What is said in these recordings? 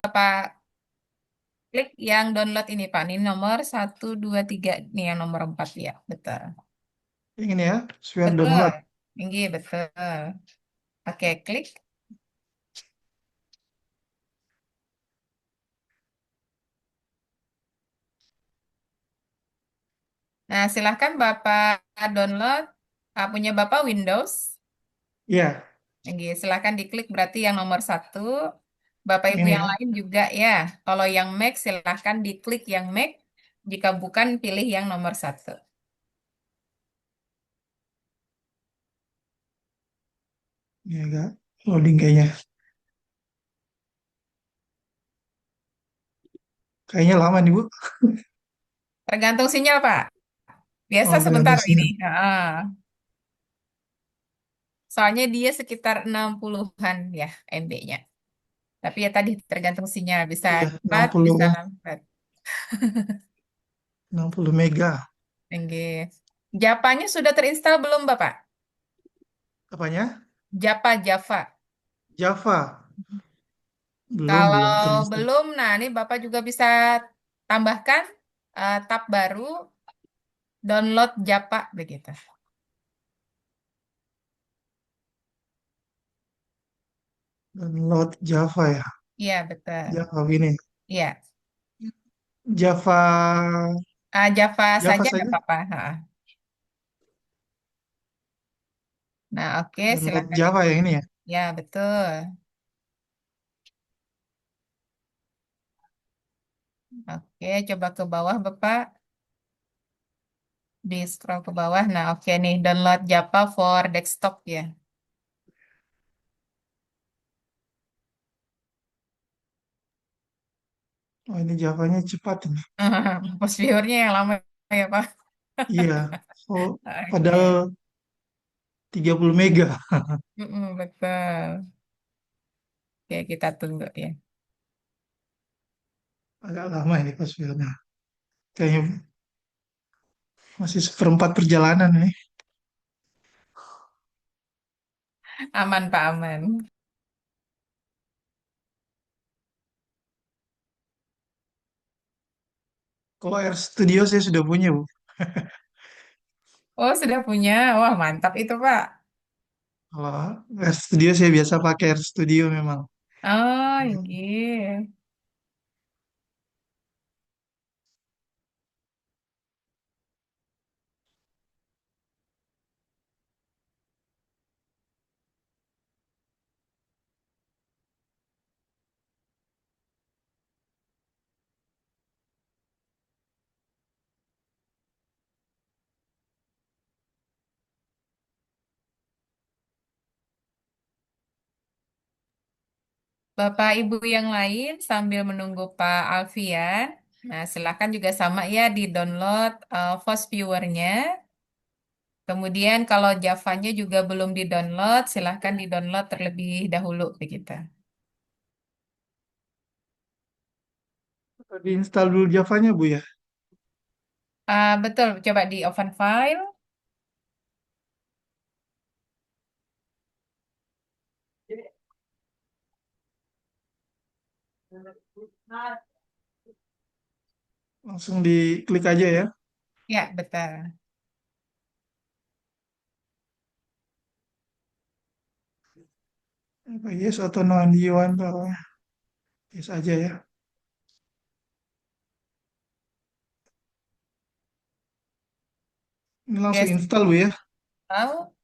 Bapak klik yang download ini Pak. Ini nomor 123. Nih yang nomor 4 ya. Betul. Ini ya, share Betul. download. Tinggi, betul. Oke, klik. Nah, silahkan Bapak download. Punya Bapak Windows. Iya, Tinggi, silahkan diklik berarti yang nomor 1. Bapak Ibu ini yang ya. lain juga ya. Kalau yang Mac silahkan diklik yang Mac. Jika bukan, pilih yang nomor 1. Ini agak loading kayaknya. Kayaknya lama nih, Bu. Tergantung sinyal, Pak. Biasa Oh, sebentar tergantung ini. sinyal. Soalnya dia sekitar 60-an ya MB-nya. Tapi ya tadi tergantung sinyal. Bisa Iya, cepat, bisa lambat. 60 mega. Oke. Japanya sudah terinstall belum, Bapak? Apanya? Java. Java. Belum Kalau terinstall. belum, nah ini Bapak juga bisa tambahkan tab baru, download Java begitu. Download Java ya. Iya, betul. Java ini. Iya. Java, Java Java saja nggak saja. apa-apa. Nah, oke, Download silakan Java diklik. yang ini ya. Ya, betul. Oke, coba ke bawah, Bapak. Di scroll ke bawah. Nah, oke nih, download Java for desktop ya. Oh, ini Javanya cepat ini. Post viewernya yang lama ya, Pak. Iya. Oh, Oke. padahal 30 mega. Betul. Oke, kita tunggu ya. Agak lama ini pas filmnya. Kayaknya masih seperempat perjalanan nih. Aman, Pak, aman. Kalau Air Studio saya sudah punya, Bu. Oh, sudah punya. Wah, mantap itu, Pak. Kalau Air Studio saya biasa pakai Air Studio memang. Oh, iya. Bapak Ibu yang lain sambil menunggu Pak Alfian. Nah, silakan juga sama ya di-download Fast Viewer-nya. Kemudian kalau Java-nya juga belum di-download, silahkan di-download terlebih dahulu begitu. Diinstal dulu Javanya, Bu ya. Betul, coba di open file. Langsung diklik aja ya. Ya, betul. Apa yes atau no and you want, yes aja ya. Ini langsung Oke, install, Bu ya. tahu.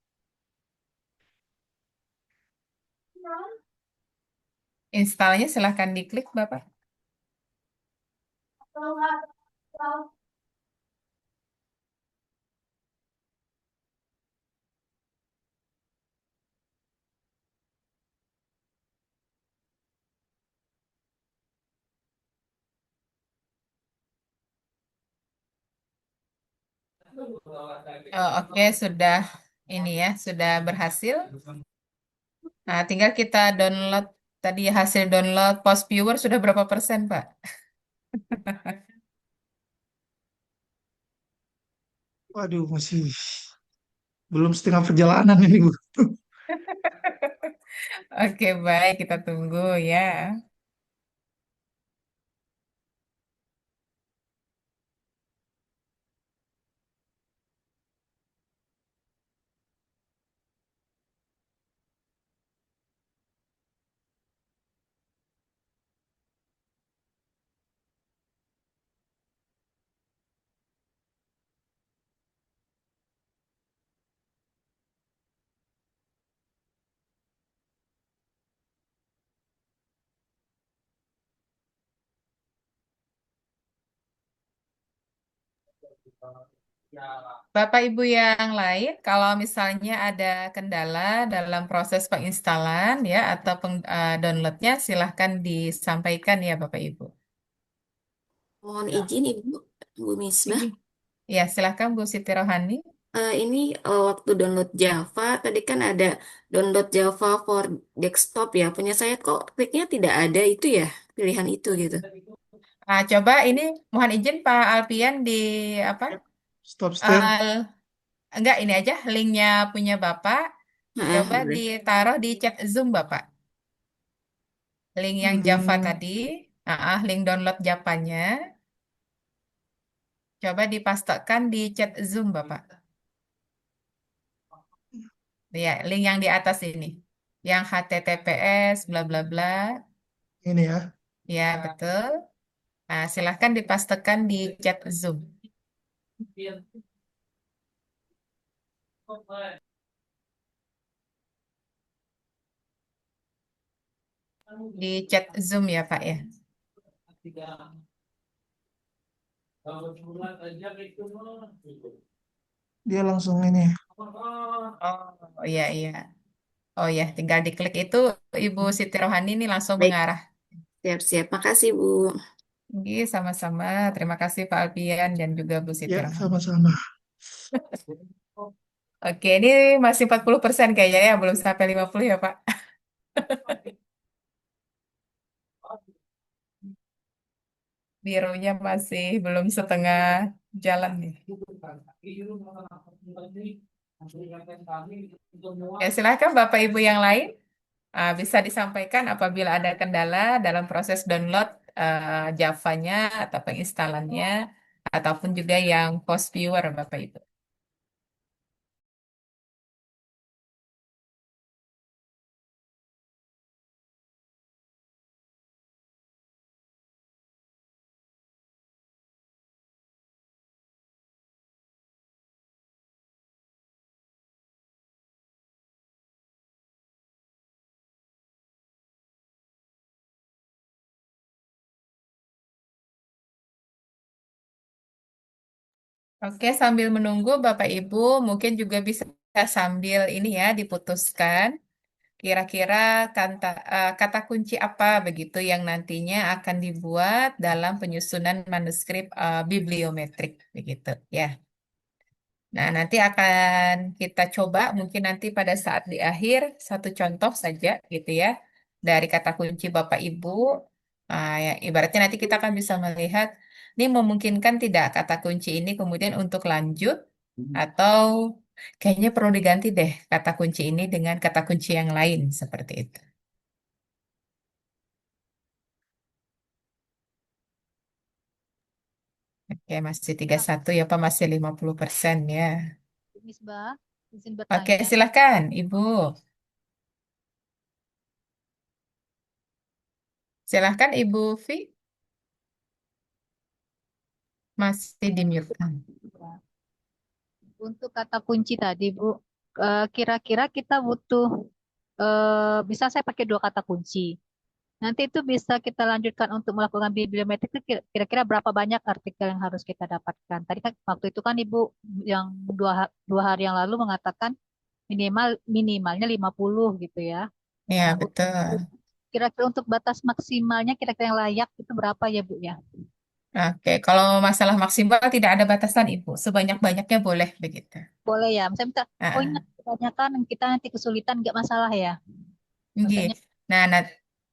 Installnya silahkan diklik, Bapak. Oh, oke, sudah ini ya, sudah berhasil. Nah, tinggal kita download tadi hasil download post viewer sudah berapa persen, Pak? Waduh, masih belum setengah perjalanan ini, Bu. Oke, baik, kita tunggu ya. Bapak Ibu yang lain, kalau misalnya ada kendala dalam proses penginstalan ya atau downloadnya, silahkan disampaikan ya Bapak Ibu. Mohon izin Ibu, Bu Misbah. Iya. Ya, silahkan Bu Siti Rohani. Ini waktu download Java, tadi kan ada download Java for desktop ya. Punya saya kok kliknya tidak ada itu ya, pilihan itu gitu. Coba ini mohon izin Pak Alpian di apa? Stop share. eh, enggak ini aja linknya punya Bapak. Nah, Coba boleh. ditaruh di chat Zoom Bapak. Link yang Java Link tadi, link download Javanya. Coba dipastekan di chat Zoom Bapak. Ya, link yang di atas ini. Yang HTTPS bla bla bla. ini ya. Ya, betul. Nah, silahkan dipastekan di chat Zoom. Di chat Zoom ya, Pak ya. Dia langsung ini. Oh, iya iya. Oh ya, tinggal diklik itu Ibu Siti Rohani ini langsung Baik, mengarah. siap-siap. Makasih Bu. Iya, sama-sama. Terima kasih Pak Alpian dan juga Bu Siti Ya, Rohani. sama-sama. Oke, ini masih 40% kayaknya ya, belum sampai 50 ya, Pak. Birunya masih belum setengah jalan nih. Ya, silakan Bapak Ibu yang lain bisa disampaikan apabila ada kendala dalam proses download Java-nya atau penginstalannya ataupun juga yang post viewer Bapak Ibu. Oke, sambil menunggu Bapak Ibu mungkin juga bisa sambil ini ya diputuskan kira-kira kata kunci apa begitu yang nantinya akan dibuat dalam penyusunan manuskrip bibliometrik begitu ya. Nah, nanti akan kita coba mungkin nanti pada saat di akhir satu contoh saja gitu ya dari kata kunci Bapak Ibu. Ya, ibaratnya nanti kita akan bisa melihat ini memungkinkan tidak kata kunci ini kemudian untuk lanjut atau kayaknya perlu diganti deh kata kunci ini dengan kata kunci yang lain seperti itu. Oke, masih 31 ya Pak, masih 50% ya. Misbah, izin Oke, bertanya. silakan Ibu. Silahkan Ibu Vi, masih di mute. Untuk kata kunci tadi, Bu, kira-kira kita butuh, bisa saya pakai dua kata kunci. Nanti itu bisa kita lanjutkan untuk melakukan bibliometrik itu kira-kira berapa banyak artikel yang harus kita dapatkan. Tadi kan waktu itu kan Ibu yang dua hari yang lalu mengatakan minimalnya 50 gitu ya. Ya, Nah, betul. kira-kira untuk batas maksimalnya kira-kira yang layak itu berapa ya Bu ya? Oke, kalau masalah maksimal tidak ada batasan, Ibu. Sebanyak-banyaknya boleh begitu. Boleh ya. Misalnya minta, oh Ah, ingat kebanyakan kita nanti kesulitan nggak masalah ya. nggih. Maksudnya Nah,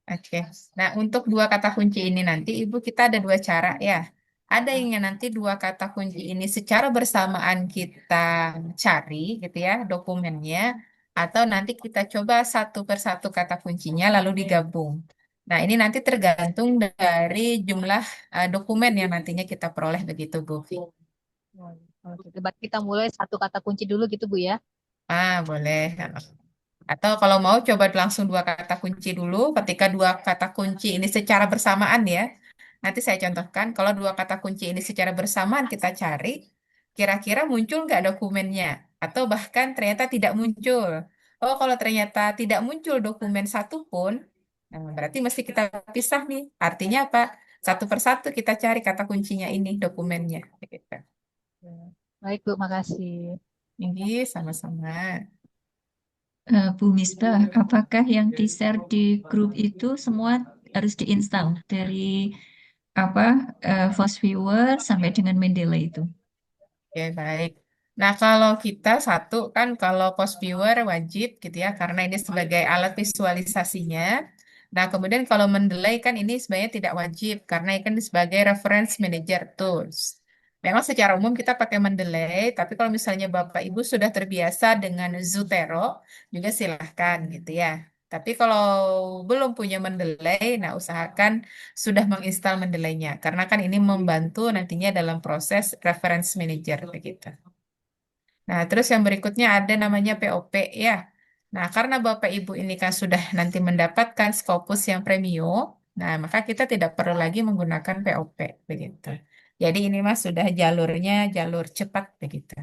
oke. Nah, untuk dua kata kunci ini nanti, Ibu, kita ada dua cara ya. Ada yang nanti dua kata kunci ini secara bersamaan kita cari, gitu ya, dokumennya, atau nanti kita coba satu persatu kata kuncinya lalu digabung. Nah, ini nanti tergantung dari jumlah dokumen yang nantinya kita peroleh begitu, Bu. kalau gitu. Berarti kita mulai satu kata kunci dulu gitu Bu ya. Boleh. Atau kalau mau coba langsung dua kata kunci dulu. Ketika dua kata kunci ini secara bersamaan ya. Nanti saya contohkan, kalau dua kata kunci ini secara bersamaan kita cari, kira-kira muncul nggak dokumennya? Atau bahkan ternyata tidak muncul. Oh, kalau ternyata tidak muncul dokumen satupun, nah berarti mesti kita pisah nih. Artinya apa? Satu persatu kita cari kata kuncinya ini dokumennya. Gitu. Baik Bu, makasih. Tinggi sama-sama. Bu Misbah, apakah yang di-share di grup itu semua harus diinstal dari apa Fast Viewer sampai dengan Mendeley itu? Oke, baik. Nah, kalau kita satu kan kalau post viewer wajib gitu ya, karena ini sebagai alat visualisasinya. Nah, kemudian kalau Mendeley kan ini sebenarnya tidak wajib, karena ini kan sebagai reference manager tools. Memang secara umum kita pakai Mendeley, tapi kalau misalnya Bapak Ibu sudah terbiasa dengan Zotero, juga silahkan gitu ya. Tapi kalau belum punya Mendeley, nah usahakan sudah menginstal Mendeley-nya karena kan ini membantu nantinya dalam proses reference manager begitu. Nah, terus yang berikutnya ada namanya POP ya. Nah, karena Bapak Ibu ini kan sudah nanti mendapatkan Scopus yang premium, nah maka kita tidak perlu lagi menggunakan POP begitu. Jadi ini mas sudah jalurnya jalur cepat begitu.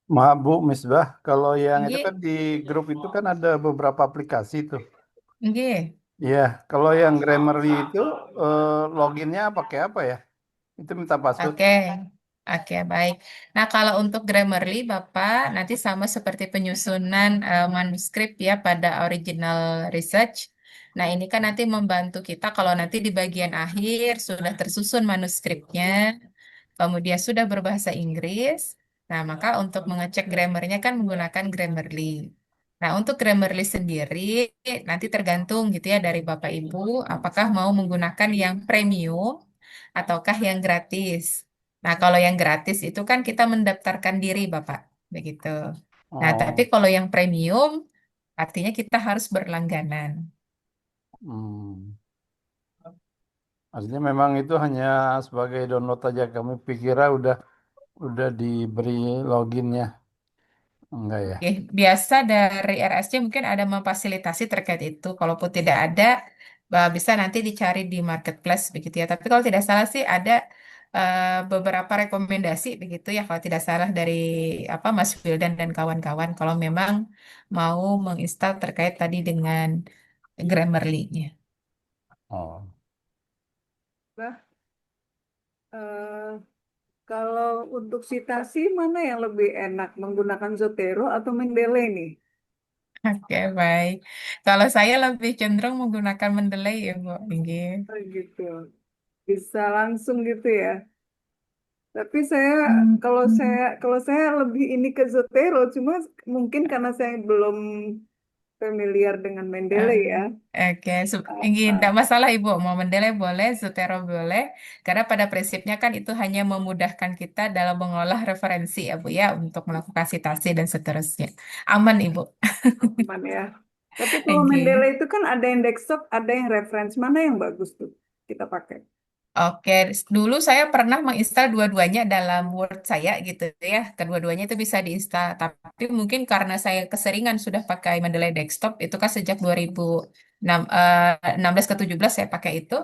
Maaf Bu Misbah, kalau yang itu kan Nggih, di grup itu kan ada beberapa aplikasi tuh. nggih. Iya, kalau yang Grammarly itu loginnya pakai apa ya? Itu minta password. Oke, oke, baik. Nah, kalau untuk Grammarly, Bapak nanti sama seperti penyusunan manuskrip ya pada original research. Nah, ini kan nanti membantu kita kalau nanti di bagian akhir sudah tersusun manuskripnya, kemudian sudah berbahasa Inggris. Nah, maka untuk mengecek grammarnya kan menggunakan Grammarly. Nah, untuk Grammarly sendiri nanti tergantung gitu ya dari Bapak Ibu, apakah mau menggunakan yang premium ataukah yang gratis. Nah, kalau yang gratis itu kan kita mendaftarkan diri, Bapak, begitu. Nah, tapi Oh, kalau yang premium artinya kita harus berlangganan. hmm. Artinya memang itu hanya sebagai download aja. Kami pikirnya udah diberi loginnya. Enggak ya? Oke, biasa dari RSC mungkin ada memfasilitasi terkait itu. Kalaupun tidak ada, bisa nanti dicari di marketplace begitu ya. Tapi kalau tidak salah sih ada beberapa rekomendasi begitu ya. Kalau tidak salah dari apa Mas Wildan dan kawan-kawan. Kalau memang mau menginstal terkait tadi dengan Grammarly-nya. Oh. Bah, eh, kalau untuk citasi mana yang lebih enak menggunakan Zotero atau Mendeley nih? Oke, baik. Kalau saya lebih cenderung menggunakan Mendeley ya, Bu. Inggih. Oh, gitu. Bisa langsung gitu ya. Tapi saya kalau saya lebih ini ke Zotero, cuma mungkin karena saya belum familiar dengan Eh, Mendeley ya. Oke, Ah, ini ah, tidak masalah Ibu, mau Mendeley boleh, Zotero boleh, karena pada prinsipnya kan itu hanya memudahkan kita dalam mengolah referensi ya Bu ya, untuk melakukan citasi dan seterusnya. Aman Ibu. aman ya. Tapi kalau Oke. Mendeley itu kan ada yang desktop, ada yang reference. Mana yang bagus tuh kita pakai? Oke, dulu saya pernah menginstal dua-duanya dalam Word saya gitu ya. Kedua-duanya itu bisa diinstal. Tapi mungkin karena saya keseringan sudah pakai Mendeley Desktop, itu kan sejak 2016 ke 17 saya pakai itu.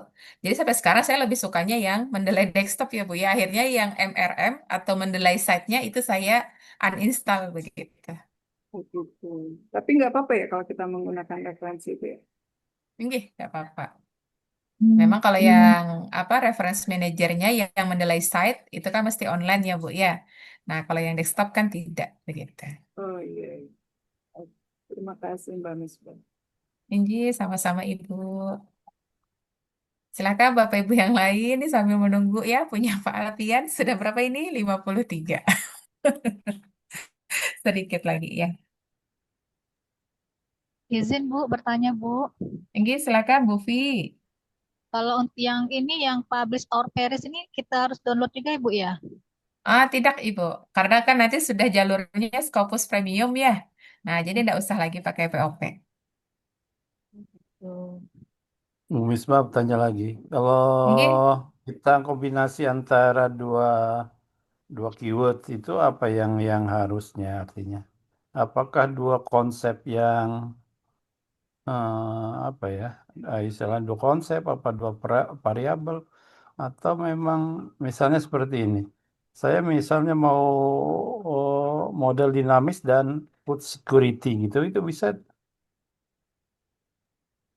Jadi sampai sekarang saya lebih sukanya yang Mendeley Desktop ya Bu ya. Akhirnya yang MRM atau Mendeley Site-nya itu saya uninstall begitu. Begitu. Tapi nggak apa-apa ya kalau kita menggunakan referensi itu ya. Enggak, nggak apa-apa. Memang kalau yang apa reference manajernya yang mendelay site itu kan mesti online ya Bu ya. Nah, kalau yang desktop kan tidak begitu. Oh iya, iya. Terima kasih Mbak Misbah. Inji sama-sama Ibu. Silakan Bapak Ibu yang lain nih sambil menunggu ya punya Pak Alfian sudah berapa ini? 53. Sedikit lagi ya. Izin Bu, bertanya Bu. Inji silakan Bu Vi. Kalau untuk yang ini, yang publish or perish ini kita harus download juga Ibu ya? Ah, tidak Ibu. Karena kan nanti sudah jalurnya Scopus Premium ya. Nah, jadi tidak usah lagi pakai POP. Tuh. Bu Misbah tanya lagi. Kalau Inji. kita kombinasi antara dua dua keyword itu apa yang harusnya artinya? Apakah dua konsep yang apa ya? Istilah dua konsep apa dua variabel atau memang misalnya seperti ini. Saya misalnya mau model dinamis dan food security gitu, itu bisa.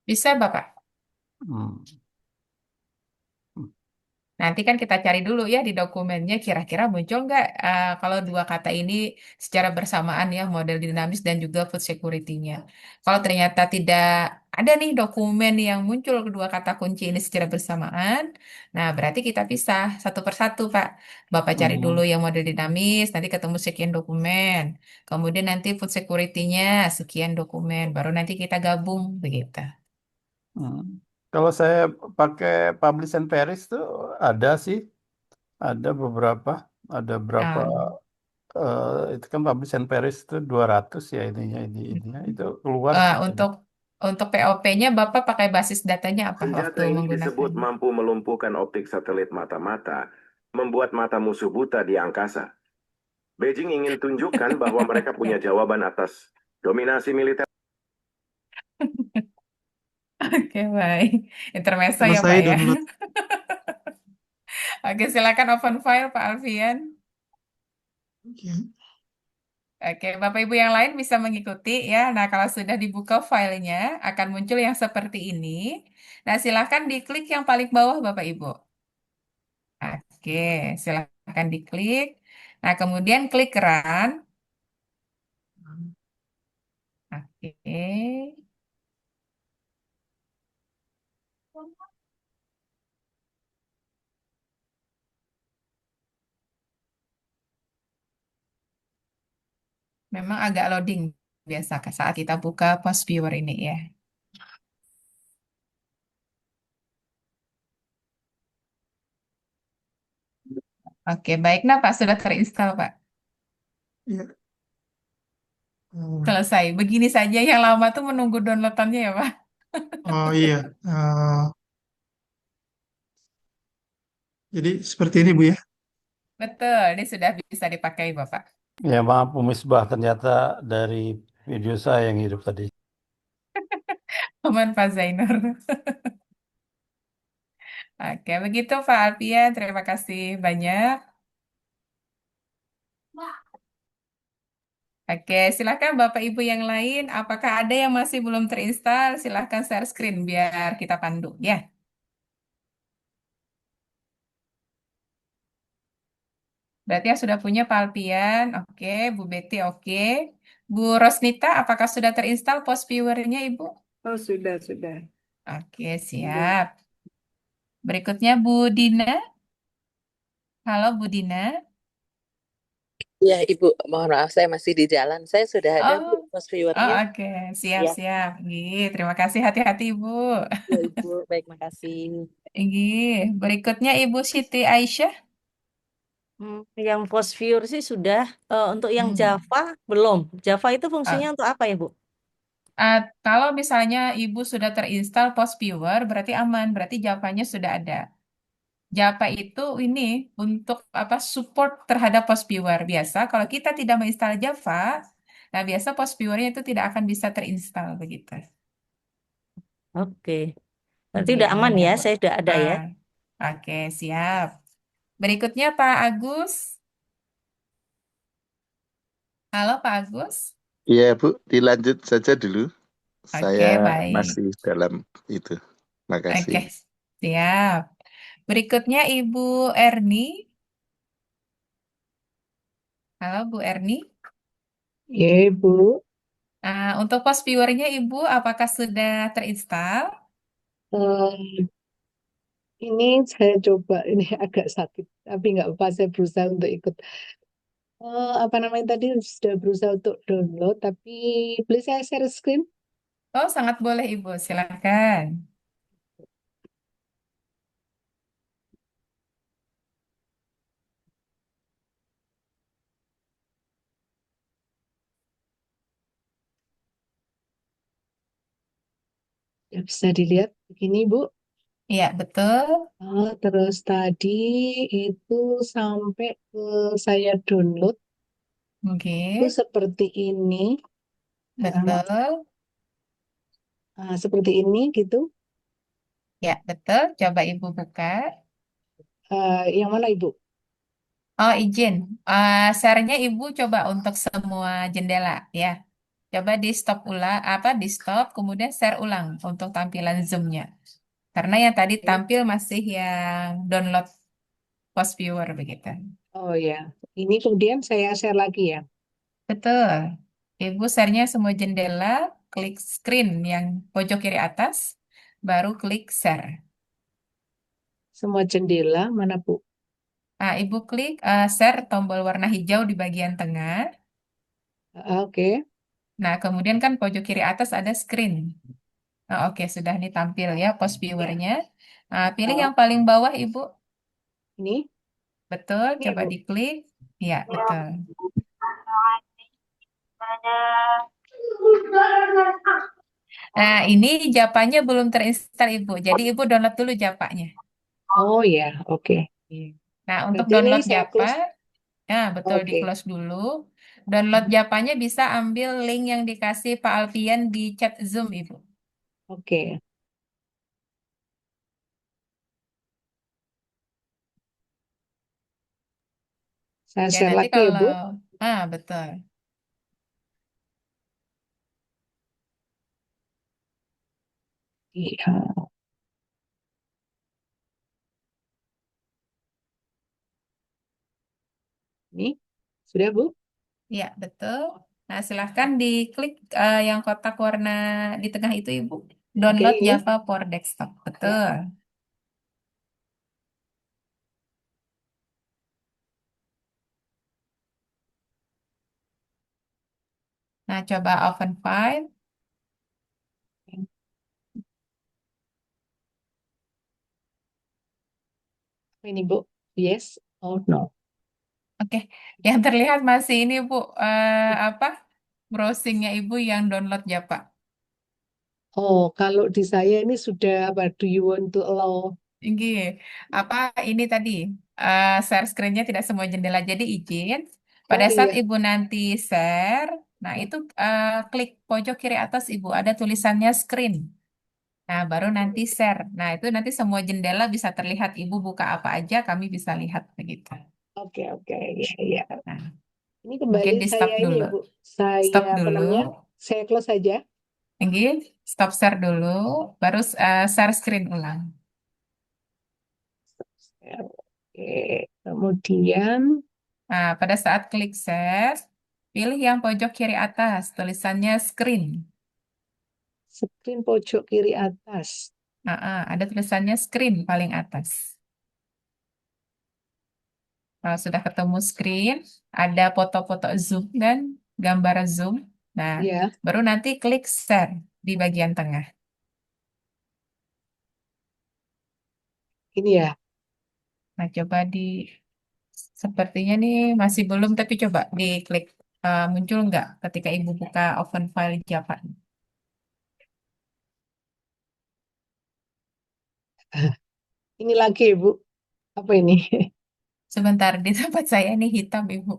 Bisa, Bapak. Hmm. Nanti kan kita cari dulu ya di dokumennya kira-kira muncul nggak kalau dua kata ini secara bersamaan ya model dinamis dan juga food security-nya. Kalau ternyata tidak ada nih dokumen yang muncul kedua kata kunci ini secara bersamaan, nah berarti kita pisah satu persatu Pak. Bapak cari dulu Hmm. yang model dinamis, nanti ketemu sekian dokumen. Kemudian nanti food security-nya sekian dokumen, baru nanti kita gabung begitu. Hmm. Kalau saya pakai Publish and Paris tuh ada sih, ada beberapa, ada berapa Um, itu kan Publish and Paris itu 200 ya ininya itu keluar sih tadi. untuk POP-nya Bapak pakai basis datanya apa waktu Senjata ini disebut menggunakannya? mampu melumpuhkan optik satelit mata-mata, membuat mata musuh buta di angkasa. Beijing ingin tunjukkan bahwa mereka punya jawaban atas dominasi militer. Oke, baik. Intermezzo ya, Selesai Pak ya. download. Oke, silakan open file, Pak Alfian. Oke. Oke, Bapak Ibu yang lain bisa mengikuti ya. Nah, kalau sudah dibuka filenya, akan muncul yang seperti ini. Nah, silakan diklik yang paling bawah, Bapak Ibu. Oke, silakan diklik. Nah, kemudian klik Run. Oke. Memang agak loading biasa saat kita buka post viewer ini ya. Oke, baik. Nah, Pak, sudah terinstall, Pak. Iya. Selesai. Begini saja yang lama tuh menunggu downloadannya ya, Pak. Oh iya. Jadi seperti ini Bu ya. Betul, ini sudah bisa dipakai, Bapak. Ya maaf Bu Misbah, ternyata dari video saya yang hidup tadi. Aman, Pak Zainur. Oke, begitu Pak Alfian. Terima kasih banyak. Oke, silakan Bapak Ibu yang lain. Apakah ada yang masih belum terinstall? Silahkan share screen biar kita pandu ya. Berarti yang sudah punya Pak Alfian, oke. Bu Betty, oke. Bu Rosnita, apakah sudah terinstall post viewer-nya, Ibu? Oh, sudah. Oke, Sudah. siap. Berikutnya Bu Dina. Halo Bu Dina. Ya, Ibu, mohon maaf saya masih di jalan. Saya sudah ada Bu Oh, post oh viewernya. oke. Ya, Siap-siap. Terima kasih. Hati-hati, Ibu. ya Ibu, baik makasih. Berikutnya Ibu Siti Aisyah. Yang post viewer sih sudah. Untuk yang Hmm. Java belum. Java itu fungsinya Ah, untuk apa ya, Bu? kalau misalnya Ibu sudah terinstall Post Viewer, berarti aman, berarti Java-nya sudah ada. Java itu ini untuk apa support terhadap Post Viewer. Biasa kalau kita tidak menginstal Java, nah biasa Post Viewer-nya itu tidak akan bisa terinstall begitu. Oke. Berarti udah aman Iya, ya, Bu. saya udah ada ya. Ah, oke, siap. Berikutnya Pak Agus. Halo Pak Agus. Iya, Bu, dilanjut saja dulu. Saya Oke, baik. masih dalam itu. Makasih. Oke, siap. Berikutnya Ibu Erni. Halo Bu Erni. Ya, Ibu. Untuk post viewer-nya Ibu, apakah sudah terinstall? Eh, ini saya coba, ini agak sakit, tapi nggak apa, saya berusaha untuk ikut. Apa namanya tadi, sudah berusaha untuk download, tapi boleh saya share screen? Oh, sangat boleh Ibu, silakan. Ya, bisa dilihat begini, Bu. Iya, betul. Terus tadi itu sampai ke saya download, Oke, itu seperti ini. betul. Seperti ini gitu. Ya, betul. Coba Ibu buka. Yang mana, Ibu? Oh, izin. Share-nya Ibu coba untuk semua jendela, ya. Coba di stop ulang, di stop, kemudian share ulang untuk tampilan Zoom-nya. Karena yang tadi Oke. tampil masih yang download post viewer begitu. Oh ya, ini kemudian saya share lagi ya. Betul. Ibu share-nya semua jendela, klik screen yang pojok kiri atas, baru klik share. Semua jendela mana Bu? Nah, Ibu klik share tombol warna hijau di bagian tengah. Oke. Nah, kemudian kan pojok kiri atas ada screen. Nah, oke, sudah nih tampil ya post Ya. viewer-nya. Nah, pilih Oh, yang paling bawah, Ibu. ini Betul, ini ya coba Bu. diklik. Ya, betul. Nah, ini Japanya belum terinstall, Ibu. Jadi, Ibu download dulu Japanya. Oh ya, oke. Iya. Nah, untuk Berarti ini download saya Japa, close. ya betul di Oke. close dulu. Download Japanya bisa ambil link yang dikasih Pak Alfian di chat Zoom, Ibu. Oke. Saya Ya, share nanti lagi ya kalau, Bu. betul. Iya. Ini sudah Bu? Ya, betul. Nah, silahkan diklik yang kotak warna di tengah itu, Ibu. Oke, Download ini. Java for Desktop. Ya. Betul. Nah, coba open file. Ini Bu. Yes. Oh no. Oke, yang terlihat masih ini, Bu, apa? Browsingnya Ibu yang download Java. Oh, kalau di saya ini sudah apa? Do you want to allow? Tinggi. Apa ini tadi? Share screen-nya tidak semua jendela. Jadi izin. Pada Oh saat iya. Ibu nanti share, nah itu klik pojok kiri atas Ibu. Ada tulisannya screen. Nah, baru nanti share. Nah, itu nanti semua jendela bisa terlihat. Ibu buka apa aja, kami bisa lihat begitu. Oke, oke. Ya, ya. Nah, Ini mungkin kembali di stop saya ini dulu. ya Bu. Saya Stop apa dulu. namanya? Saya close saja. Tinggi, stop share dulu. Baru share screen ulang. Oke. Kemudian Nah, pada saat klik share, pilih yang pojok kiri atas, tulisannya screen. screen pojok kiri atas. Ada tulisannya screen paling atas. Kalau sudah ketemu screen, ada foto-foto zoom dan gambar zoom. Nah, Ya, baru nanti klik share di bagian tengah. ini ya. Nah, coba sepertinya nih masih belum, tapi coba diklik muncul nggak ketika Ibu buka open file Java. Ini lagi ya Bu. Apa ini? Sebentar, di tempat saya nih hitam, Ibu.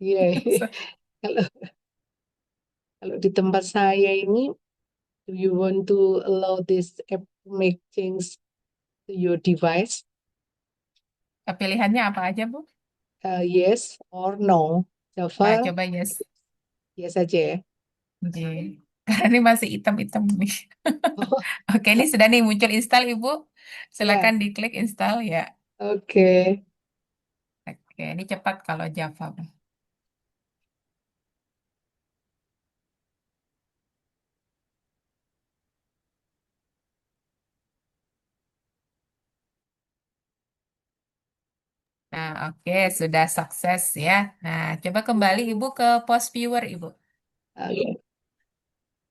Iya. Kalau kalau di tempat saya ini, do you want to allow this app to make change to your device? Pilihannya apa aja, Bu? Yes or no? Nah, Java, coba yes. yes saja ya. Oke. Karena ini masih hitam-hitam nih. Oke, ini sudah nih muncul install, Ibu. Ya, Silakan diklik install ya. oke. Oke, ini cepat kalau Java, Bu. Nah, oke, sudah sukses ya. Nah, coba kembali Ibu ke post viewer, Ibu. Oke.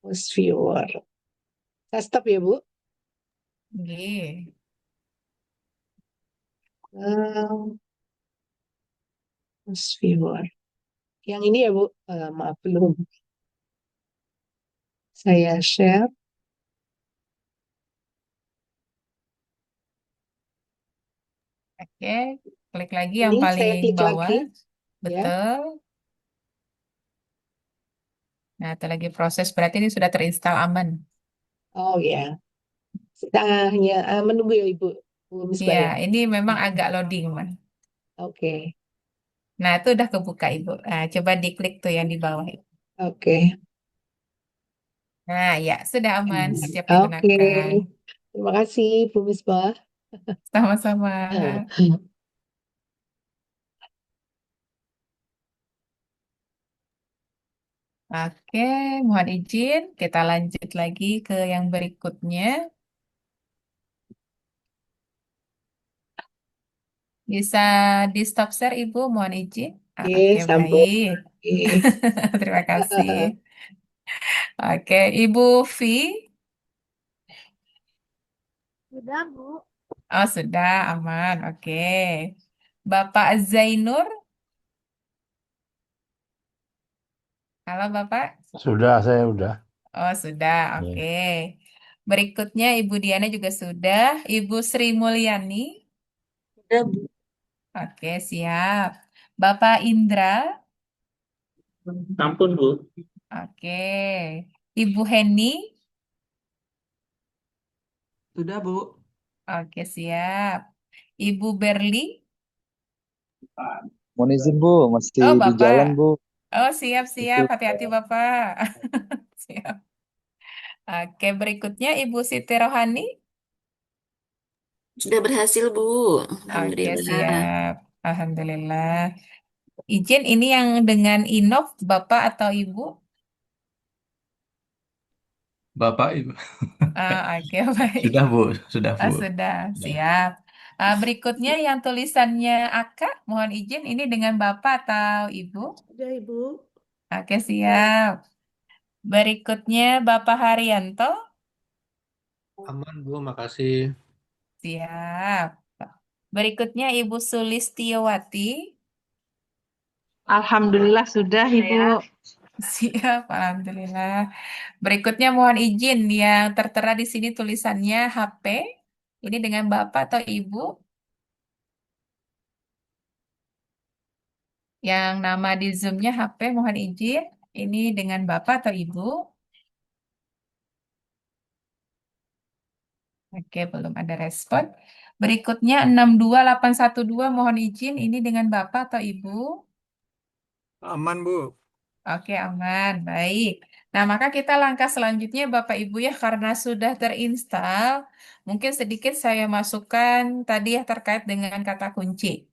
Post viewer. Saya stop ya Bu. Oke. Post viewer. Yang ini ya Bu. Maaf belum. Saya share. Oke, klik lagi yang Ini saya paling klik bawah. lagi ya. Betul. Nah, itu lagi proses, berarti ini sudah terinstall aman. Oh ya. Kita hanya menunggu ya Ibu. Bu Misbah Iya, ya. ini memang agak loading, Man. Oke. Nah, itu udah kebuka, Ibu. Nah, coba diklik tuh yang di bawah. Oke. Nah, ya, sudah aman, siap Oke, digunakan. terima kasih Bu Misbah. Sama-sama. Oke, mohon izin, kita lanjut lagi ke yang berikutnya. Bisa di stop share, Ibu, mohon izin. Oke, Oke, sambung. baik. Oke. Terima kasih. Oke, Ibu V. Sudah, Bu. Oh, sudah, aman. Oke. Bapak Zainur. Halo, Bapak. Sudah, saya udah. Oh, sudah. Ya. Oke. Berikutnya Ibu Diana juga sudah. Ibu Sri Mulyani. Udah, Bu. Oke, siap. Bapak Indra. Ampun, Bu. Oke. Ibu Heni. Sudah, Bu. Oke, siap. Ibu Berli. Mohon izin Bu, masih Oh, di Bapak. jalan Bu. Oh, siap-siap. Itu Hati-hati, Bapak. Siap. Oke, berikutnya Ibu Siti Rohani. Sudah berhasil, Bu. Oke, Alhamdulillah. siap. Alhamdulillah. Izin ini yang dengan Inov, Bapak atau Ibu? Bapak, Ibu. Oke, baik. Sudah, Bu. Sudah, Bu. Sudah, Sudah. siap. Berikutnya yang tulisannya Aka, mohon izin ini dengan Bapak atau Ibu? Sudah, Ibu. Oke, siap. Berikutnya Bapak Haryanto, Aman, Bu. Makasih. siap. Berikutnya Ibu Sulistiowati, Alhamdulillah sudah, Ibu. siap. Alhamdulillah. Berikutnya mohon izin yang tertera di sini tulisannya HP, ini dengan Bapak atau Ibu? Yang nama di Zoom-nya HP, mohon izin. Ini dengan Bapak atau Ibu? Oke, belum ada respon. Berikutnya 62812, mohon izin. Ini dengan Bapak atau Ibu? Aman, Bu. Oke, aman. Baik. Nah, maka kita langkah selanjutnya Bapak Ibu ya, karena sudah terinstal, mungkin sedikit saya masukkan tadi ya terkait dengan kata kunci.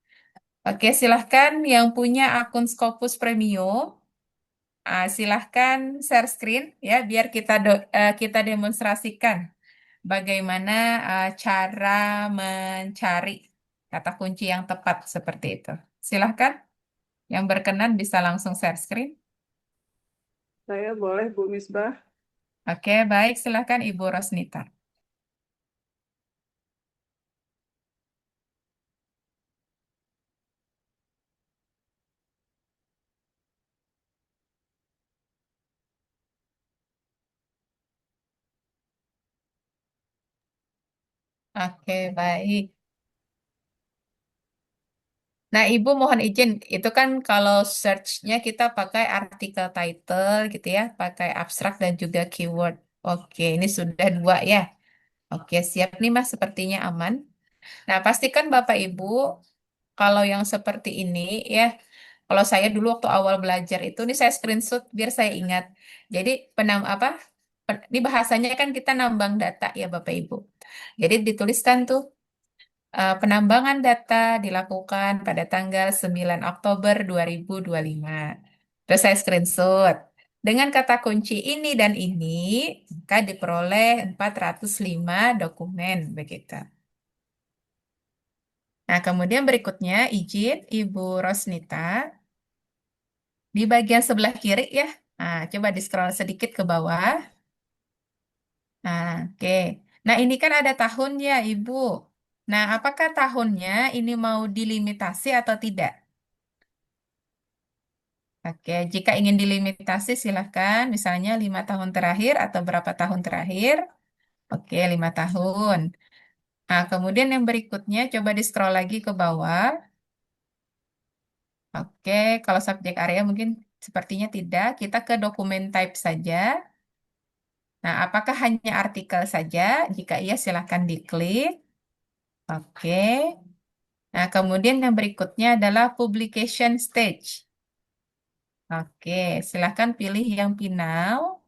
Oke, silahkan yang punya akun Scopus Premium, silahkan share screen ya, biar kita demonstrasikan bagaimana cara mencari kata kunci yang tepat seperti itu. Silahkan, yang berkenan bisa langsung share screen. Saya boleh, Bu Misbah. Oke, baik. Silahkan Ibu Rosnita. Oke, baik. Nah, Ibu mohon izin, itu kan kalau search-nya kita pakai artikel title gitu ya, pakai abstrak dan juga keyword. Oke, ini sudah dua ya. Oke, siap nih Mas, sepertinya aman. Nah, pastikan Bapak Ibu, kalau yang seperti ini ya, kalau saya dulu waktu awal belajar itu, ini saya screenshot biar saya ingat. Jadi, ini bahasanya kan kita nambang data ya Bapak Ibu. Jadi dituliskan tuh, penambangan data dilakukan pada tanggal 9 Oktober 2025. Terus saya screenshot. Dengan kata kunci ini dan ini, maka diperoleh 405 dokumen begitu. Nah, kemudian berikutnya izin Ibu Rosnita di bagian sebelah kiri ya. Nah, coba di scroll sedikit ke bawah. Nah, oke. Nah, ini kan ada tahunnya, Ibu. Nah, apakah tahunnya ini mau dilimitasi atau tidak? Oke, jika ingin dilimitasi silahkan misalnya 5 tahun terakhir atau berapa tahun terakhir. Oke, 5 tahun. Nah, kemudian yang berikutnya coba di scroll lagi ke bawah. Oke, kalau subjek area mungkin sepertinya tidak. Kita ke dokumen type saja. Nah, apakah hanya artikel saja? Jika iya, silahkan diklik. Oke. Nah, kemudian yang berikutnya adalah publication stage. Oke, silahkan pilih yang final.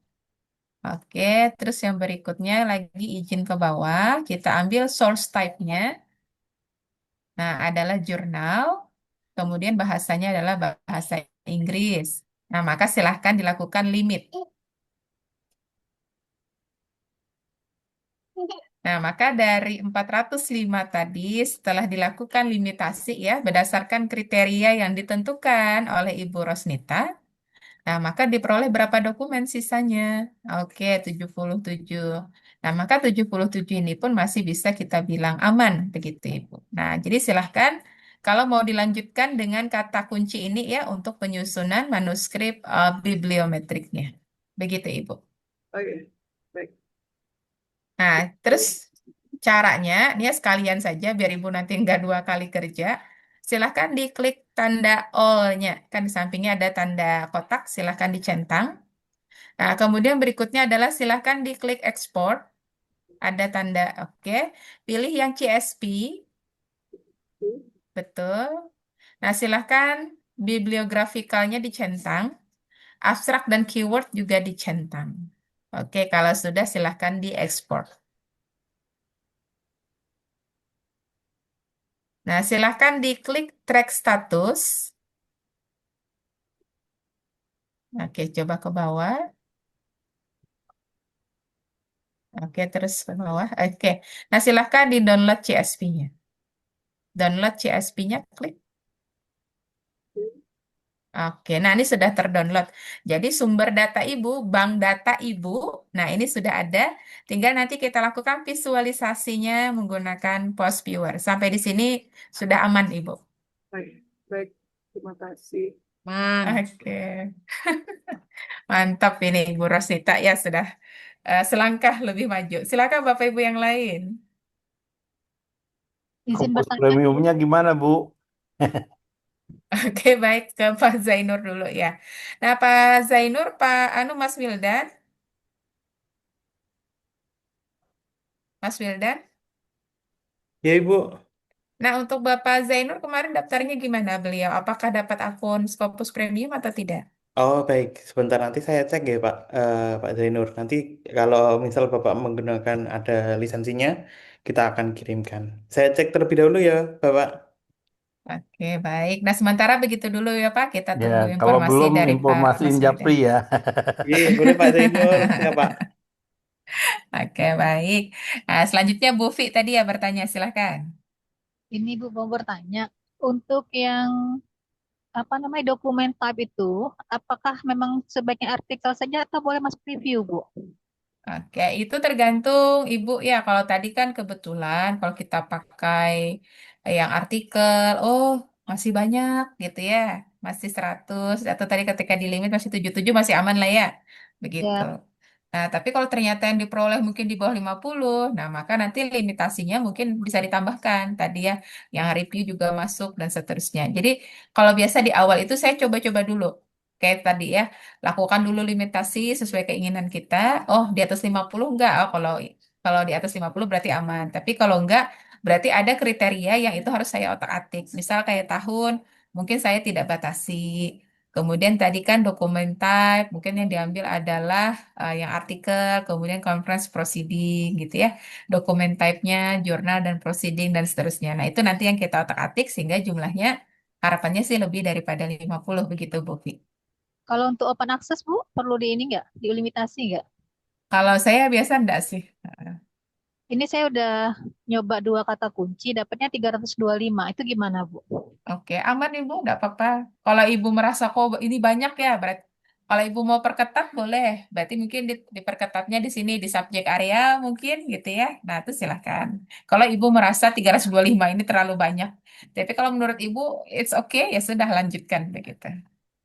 Oke, terus yang berikutnya lagi izin ke bawah, kita ambil source type-nya. Nah, adalah jurnal, kemudian bahasanya adalah bahasa Inggris. Nah, maka silahkan dilakukan limit. Nah, maka dari 405 tadi, setelah dilakukan limitasi ya, berdasarkan kriteria yang ditentukan oleh Ibu Rosnita, nah, maka diperoleh berapa dokumen sisanya? Oke, 77. Nah, maka 77 ini pun masih bisa kita bilang aman, begitu Ibu. Nah, jadi silahkan kalau mau dilanjutkan dengan kata kunci ini ya untuk penyusunan manuskrip bibliometriknya. Begitu Ibu. Oke, baik. Nah, terus caranya, ini ya sekalian saja biar Ibu nanti nggak dua kali kerja. Silahkan diklik tanda all-nya. Kan di sampingnya ada tanda kotak, silahkan dicentang. Nah, kemudian berikutnya adalah silahkan diklik export. Ada tanda oke. Pilih yang CSV, betul. Nah, silahkan bibliografikalnya dicentang. Abstrak dan keyword juga dicentang. Oke, kalau sudah silahkan diekspor. Nah, silahkan diklik track status. Oke, coba ke bawah. Oke, terus ke bawah. Oke. Nah, silahkan di-download CSV-nya. Download CSV-nya, klik. Oke, nah ini sudah terdownload. Jadi sumber data Ibu, bank data Ibu, nah ini sudah ada. Tinggal nanti kita lakukan visualisasinya menggunakan Post Viewer. Sampai di sini sudah aman Ibu. Baik, baik. Terima kasih. Oke. Mantap ini Ibu Rosita ya sudah selangkah lebih maju. Silakan Bapak Ibu yang lain. Izin Kompos bertanya, Bu. premiumnya gimana, Bu? Oke, baik ke Pak Zainur dulu ya. Nah, Pak Zainur, Pak Mas Wildan. Mas Wildan. Ya, Ibu. Nah, untuk Bapak Zainur kemarin daftarnya gimana beliau? Apakah dapat akun Scopus Premium atau tidak? Oh, baik. Sebentar nanti saya cek ya, Pak, Pak Zainur. Nanti kalau misal Bapak menggunakan ada lisensinya, kita akan kirimkan. Saya cek terlebih dahulu ya, Bapak. Oke, baik. Nah, sementara begitu dulu ya, Pak. Kita Ya, tunggu kalau informasi belum dari Pak informasiin Mas Japri Wildan. ya. Iya, boleh Pak Zainur. Ya, Pak. Oke, baik. Nah, selanjutnya Bu Fi tadi ya bertanya, silahkan. Ini Bu mau bertanya, untuk yang apa namanya dokumen type itu, apakah memang sebaiknya artikel saja atau boleh masuk review, Bu? Oke, itu tergantung Ibu ya. Kalau tadi kan kebetulan kalau kita pakai yang artikel, oh masih banyak gitu ya. Masih 100 atau tadi ketika di limit masih 77 masih aman lah ya. Begitu. Ya, Nah, tapi kalau ternyata yang diperoleh mungkin di bawah 50, nah maka nanti limitasinya mungkin bisa ditambahkan. Tadi ya, yang review juga masuk dan seterusnya. Jadi kalau biasa di awal itu saya coba-coba dulu. Kayak tadi ya, lakukan dulu limitasi sesuai keinginan kita. Oh, di atas 50 enggak. Oh, kalau kalau di atas 50 berarti aman. Tapi kalau enggak, berarti ada kriteria yang itu harus saya otak-atik. Misal kayak tahun, mungkin saya tidak batasi. Kemudian tadi kan dokumen type, mungkin yang diambil adalah yang artikel, kemudian conference proceeding gitu ya. Dokumen type-nya, jurnal dan proceeding dan seterusnya. Nah, itu nanti yang kita otak-atik sehingga jumlahnya harapannya sih lebih daripada 50 begitu, Bu Fi. kalau untuk open access, Bu, perlu di ini nggak? Dilimitasi nggak? Kalau saya biasa enggak sih. Ini saya udah nyoba dua kata kunci, dapatnya 325. Itu gimana, Bu? Oke, aman Ibu, enggak apa-apa. Kalau Ibu merasa kok ini banyak ya, berarti kalau Ibu mau perketat boleh. Berarti mungkin diperketatnya di sini di subjek area mungkin gitu ya. Nah, itu silahkan. Kalau Ibu merasa 325 ini terlalu banyak. Tapi kalau menurut Ibu it's okay ya sudah lanjutkan begitu.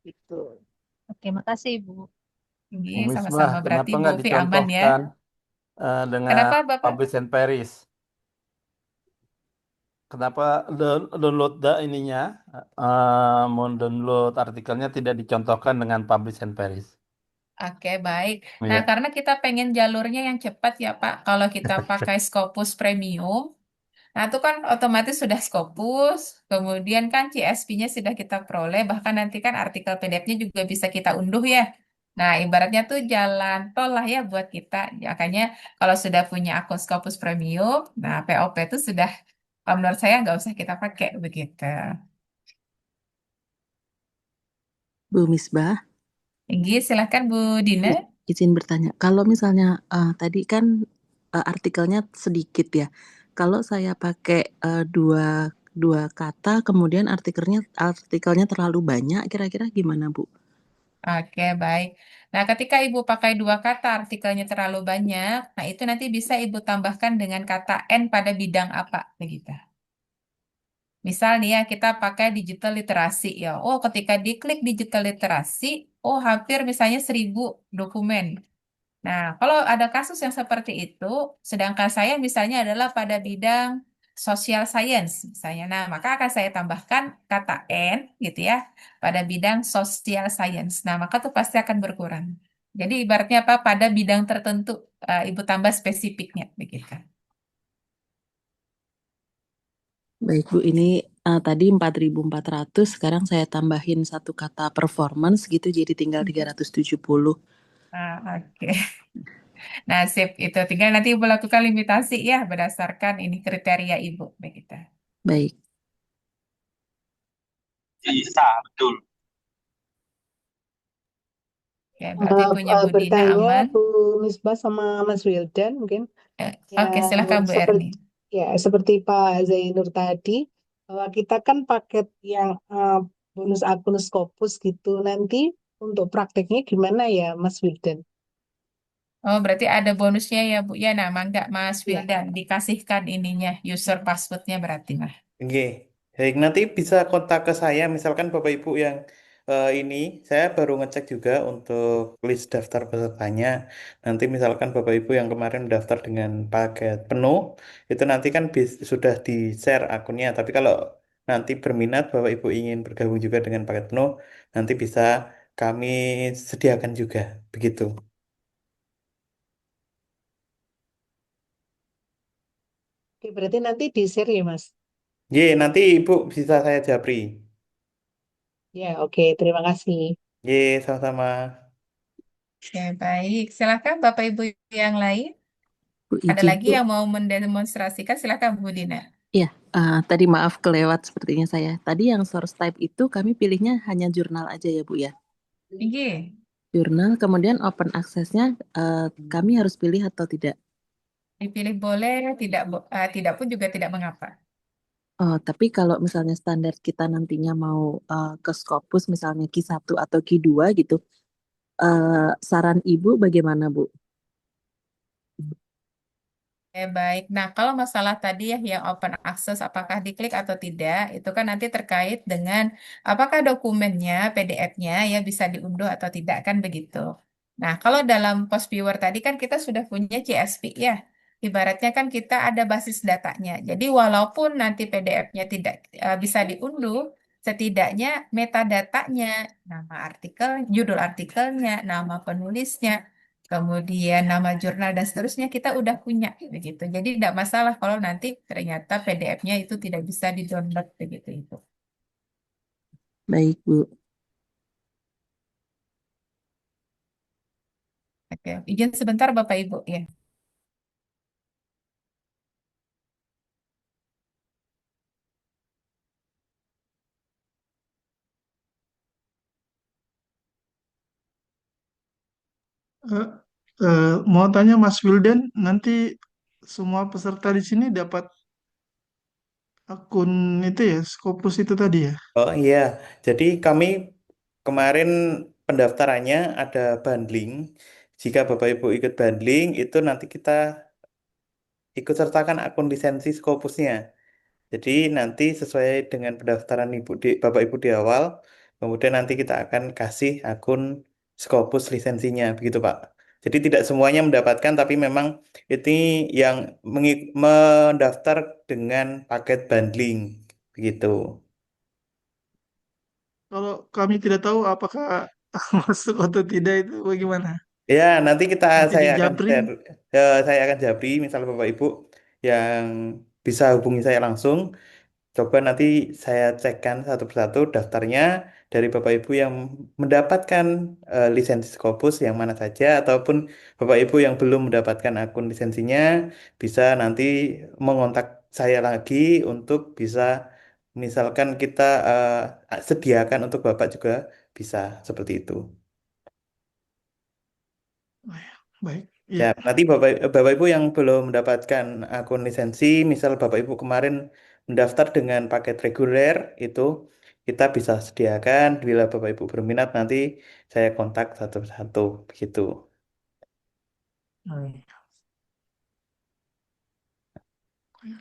Gitu. Oke, makasih, Bu. Ini Bu Misbah, sama-sama berarti kenapa Bu nggak Fi aman ya. dicontohkan dengan Kenapa Bapak? Publish and Paris? Kenapa download ininya, mau download artikelnya tidak dicontohkan dengan Publish and Paris? Oke, baik. Nah, Ya. karena kita pengen jalurnya yang cepat ya, Pak. Kalau kita pakai Scopus Premium, nah itu kan otomatis sudah Scopus, kemudian kan CSV-nya sudah kita peroleh, bahkan nanti kan artikel PDF-nya juga bisa kita unduh ya. Nah, ibaratnya tuh jalan tol lah ya buat kita. Makanya kalau sudah punya akun Scopus Premium, nah POP itu sudah, kalau menurut saya nggak usah kita pakai begitu. Bu Misbah, Tinggi, silahkan Bu Dina. izin bertanya. Kalau misalnya tadi kan artikelnya sedikit ya. Kalau saya pakai dua dua kata, kemudian artikelnya terlalu banyak, kira-kira gimana, Bu? Oke, baik. Nah, ketika Ibu pakai dua kata artikelnya terlalu banyak, nah itu nanti bisa Ibu tambahkan dengan kata N pada bidang apa, begitu. Misal nih ya, kita pakai digital literasi ya. Oh, ketika diklik digital literasi, oh hampir misalnya 1.000 dokumen. Nah, kalau ada kasus yang seperti itu, sedangkan saya misalnya adalah pada bidang social science misalnya. Nah, maka akan saya tambahkan kata N gitu ya pada bidang social science. Nah, maka tuh pasti akan berkurang. Jadi ibaratnya apa? Pada bidang tertentu Ibu tambah spesifiknya begitu. Baik, Bu. Ini tadi 4.400, sekarang saya tambahin satu kata performance gitu, jadi tinggal 370. Ah, oke. Nah, sip itu tinggal nanti Ibu lakukan limitasi ya berdasarkan ini kriteria Ibu begitu. Baik. Bisa, betul. Ya, berarti punya Bu Dina Bertanya aman. Bu Misbah sama Mas Wildan mungkin Oke, yang silakan Bu Erni. seperti Pak Zainur tadi, bahwa kita kan paket yang bonus akun Scopus gitu. Nanti untuk prakteknya gimana ya Mas Wildan? Oh, berarti ada bonusnya ya, Bu. Ya, nah, mangga Mas Ya. Wildan dikasihkan ininya, user passwordnya berarti, Mas. Oke, baik, nanti bisa kontak ke saya, misalkan Bapak Ibu yang ini, saya baru ngecek juga untuk list daftar pesertanya. Nanti misalkan Bapak Ibu yang kemarin daftar dengan paket penuh, itu nanti kan sudah di-share akunnya. Tapi kalau nanti berminat Bapak Ibu ingin bergabung juga dengan paket penuh, nanti bisa kami sediakan juga, begitu. Oke, berarti nanti di-share ya Mas? Ye, nanti Ibu bisa saya japri. Ya, oke. Terima kasih. Ye, sama-sama. Oke, baik. Silakan Bapak Ibu yang lain. Bu, Ada izin, lagi Bu. yang mau mendemonstrasikan, silakan Bu Dina. Iya, tadi maaf kelewat sepertinya saya. Tadi yang source type itu kami pilihnya hanya jurnal aja ya, Bu ya. Tinggi. Jurnal, kemudian open access-nya kami harus pilih atau tidak? Dipilih boleh, tidak pun juga tidak mengapa. Oh, tapi kalau misalnya standar kita nantinya mau ke Scopus, misalnya Q1 atau Q2 gitu, saran Ibu bagaimana, Bu? Baik. Nah, kalau masalah tadi ya yang open access, apakah diklik atau tidak, itu kan nanti terkait dengan apakah dokumennya, PDF-nya ya bisa diunduh atau tidak kan begitu. Nah, kalau dalam post viewer tadi kan kita sudah punya CSV ya. Ibaratnya kan kita ada basis datanya. Jadi walaupun nanti PDF-nya tidak bisa diunduh, setidaknya metadatanya, nama artikel, judul artikelnya, nama penulisnya, kemudian nama jurnal dan seterusnya kita udah punya begitu. Jadi tidak masalah kalau nanti ternyata PDF-nya itu tidak bisa di-download begitu itu. Baik, Bu. Oke, izin sebentar Bapak Ibu ya. Eh, mau tanya Mas Wildan, nanti semua peserta di sini dapat akun itu ya, Scopus itu tadi ya? Oh iya, jadi kami kemarin pendaftarannya ada bundling. Jika Bapak Ibu ikut bundling, itu nanti kita ikut sertakan akun lisensi Scopusnya. Jadi nanti sesuai dengan pendaftaran Bapak Ibu di awal, kemudian nanti kita akan kasih akun Scopus lisensinya, begitu Pak. Jadi tidak semuanya mendapatkan, tapi memang ini yang mendaftar dengan paket bundling, begitu. Kalau kami tidak tahu apakah masuk atau tidak itu bagaimana? Ya, nanti Nanti saya di akan Japri, share, saya akan japri, misal Bapak Ibu yang bisa hubungi saya langsung, coba nanti saya cekkan satu persatu daftarnya dari Bapak Ibu yang mendapatkan lisensi Scopus yang mana saja, ataupun Bapak Ibu yang belum mendapatkan akun lisensinya bisa nanti mengontak saya lagi untuk bisa misalkan kita sediakan untuk Bapak juga bisa seperti itu. Baik, Ya, ya. nanti Bapak Ibu yang belum mendapatkan akun lisensi, misal Bapak Ibu kemarin mendaftar dengan paket reguler, itu kita bisa sediakan. Bila Bapak Ibu berminat, nanti saya kontak satu-satu, begitu. Baik,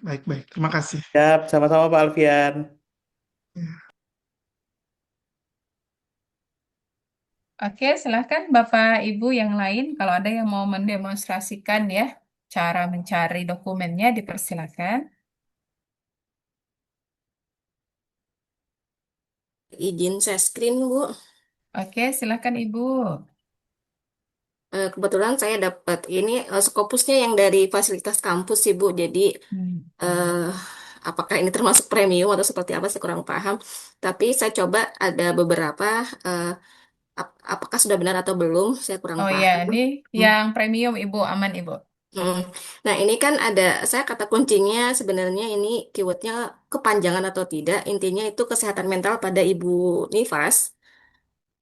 baik, baik. Terima kasih. Siap, sama-sama Pak Alfian. Ya. Oke, silahkan Bapak Ibu yang lain kalau ada yang mau mendemonstrasikan ya cara mencari dokumennya dipersilakan. Izin saya screen, Bu. Oke, silahkan Ibu. Kebetulan saya dapat ini Scopusnya yang dari fasilitas kampus sih, Bu. Jadi Hmm. eh, apakah ini termasuk premium atau seperti apa saya kurang paham. Tapi saya coba ada beberapa eh, apakah sudah benar atau belum saya kurang Oh ya, paham. ini Hmm. yang premium Ibu, aman Ibu. Hmm. Nah, ini kan ada, saya kata kuncinya sebenarnya ini keywordnya kepanjangan atau tidak. Intinya itu kesehatan mental pada Ibu Nifas.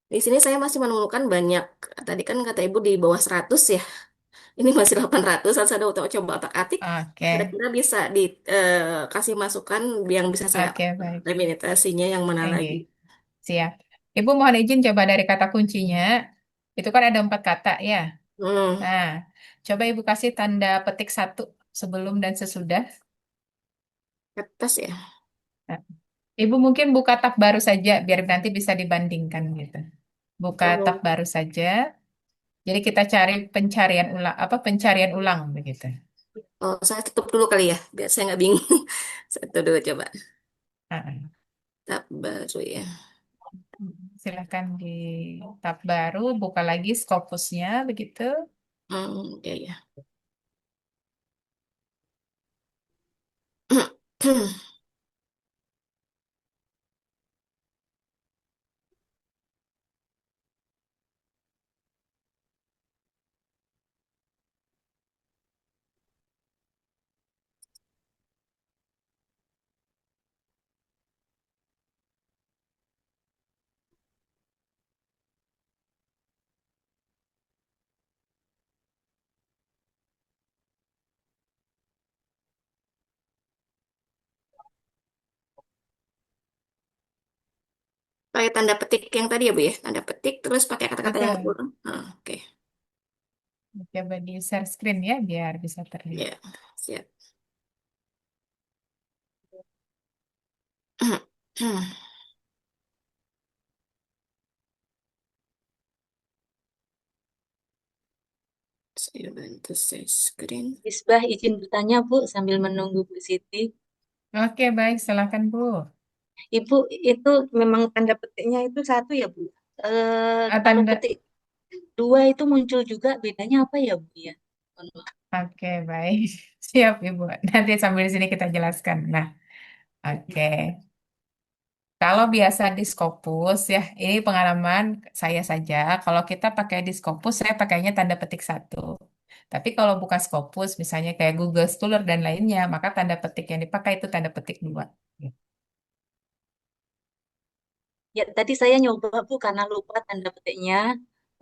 Di sini saya masih menemukan banyak, tadi kan kata Ibu di bawah 100 ya. Ini masih 800, saya udah coba otak-atik. Oke, Kira-kira bisa dikasih masukan yang bisa saya oke baik. implementasinya yang mana Oke, lagi. siap. Ibu mohon izin coba dari kata kuncinya. Itu kan ada 4 kata ya. Hmm, Nah, coba Ibu kasih tanda petik 1 sebelum dan sesudah. kertas ya. Nah, Ibu mungkin buka tab baru saja biar nanti bisa dibandingkan gitu. Buka tab Oh, baru saja. Jadi kita cari pencarian ulang apa pencarian ulang begitu. oh, saya tutup dulu kali ya, biar saya nggak bingung. Saya tutup dulu coba. Ah, Tab baru ya. Silahkan di tab baru, buka lagi Scopusnya begitu. Ya ya. Pakai tanda petik yang tadi ya, Bu ya. Tanda petik terus pakai kata-kata yang Betul. kurang. Oke. Coba di share screen ya biar bisa terlihat. Ya, siap. Saya bantu share screen. Misbah izin bertanya Bu sambil menunggu Bu Siti. Oke, baik, silakan Bu. Ibu itu memang tanda petiknya itu satu ya Bu. Kalau Tanda. petik dua itu muncul juga bedanya apa ya Bu ya? Mohon maaf. Oke, baik. Siap, Ibu. Nanti sambil di sini kita jelaskan. Nah, oke. Kalau biasa di Scopus ya, ini pengalaman saya saja. Kalau kita pakai di Scopus, saya pakainya tanda petik 1. Tapi kalau bukan Scopus, misalnya kayak Google Scholar dan lainnya, maka tanda petik yang dipakai itu tanda petik 2. Ya tadi saya nyoba Bu karena lupa tanda petiknya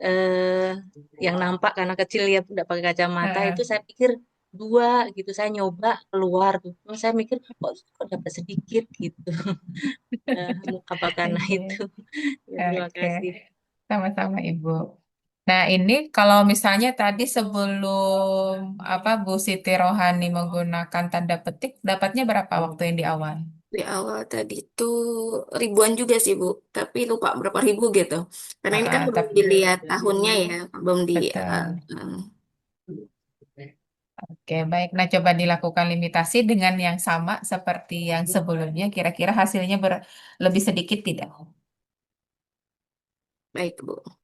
eh yang nampak karena kecil ya tidak pakai kacamata itu Heeh. saya pikir dua gitu saya nyoba keluar tuh. Terus saya mikir kok dapat sedikit gitu. Apa karena itu? Oke, Ya, terima oke. kasih. Sama-sama Ibu. Nah, ini kalau misalnya tadi sebelum apa Bu Siti Rohani menggunakan tanda petik, dapatnya berapa waktu yang di awal? Di awal tadi tuh ribuan juga sih Bu, tapi lupa berapa ribu gitu. Karena ini kan belum Tapi dilihat tahunnya ya, belum di. betul. Uh, Oke, baik. Nah, coba dilakukan limitasi dengan yang sama seperti yang sebelumnya. Kira-kira hasilnya lebih sedikit tidak? Baik Bu.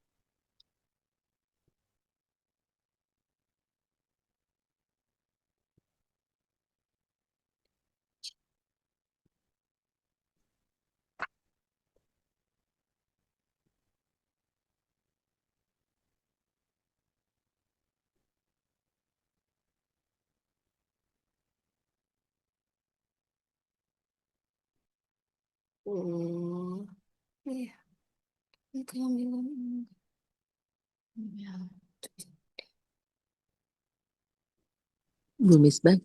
Oh, iya. Itu yang bilang. Ya. Bu Misbah,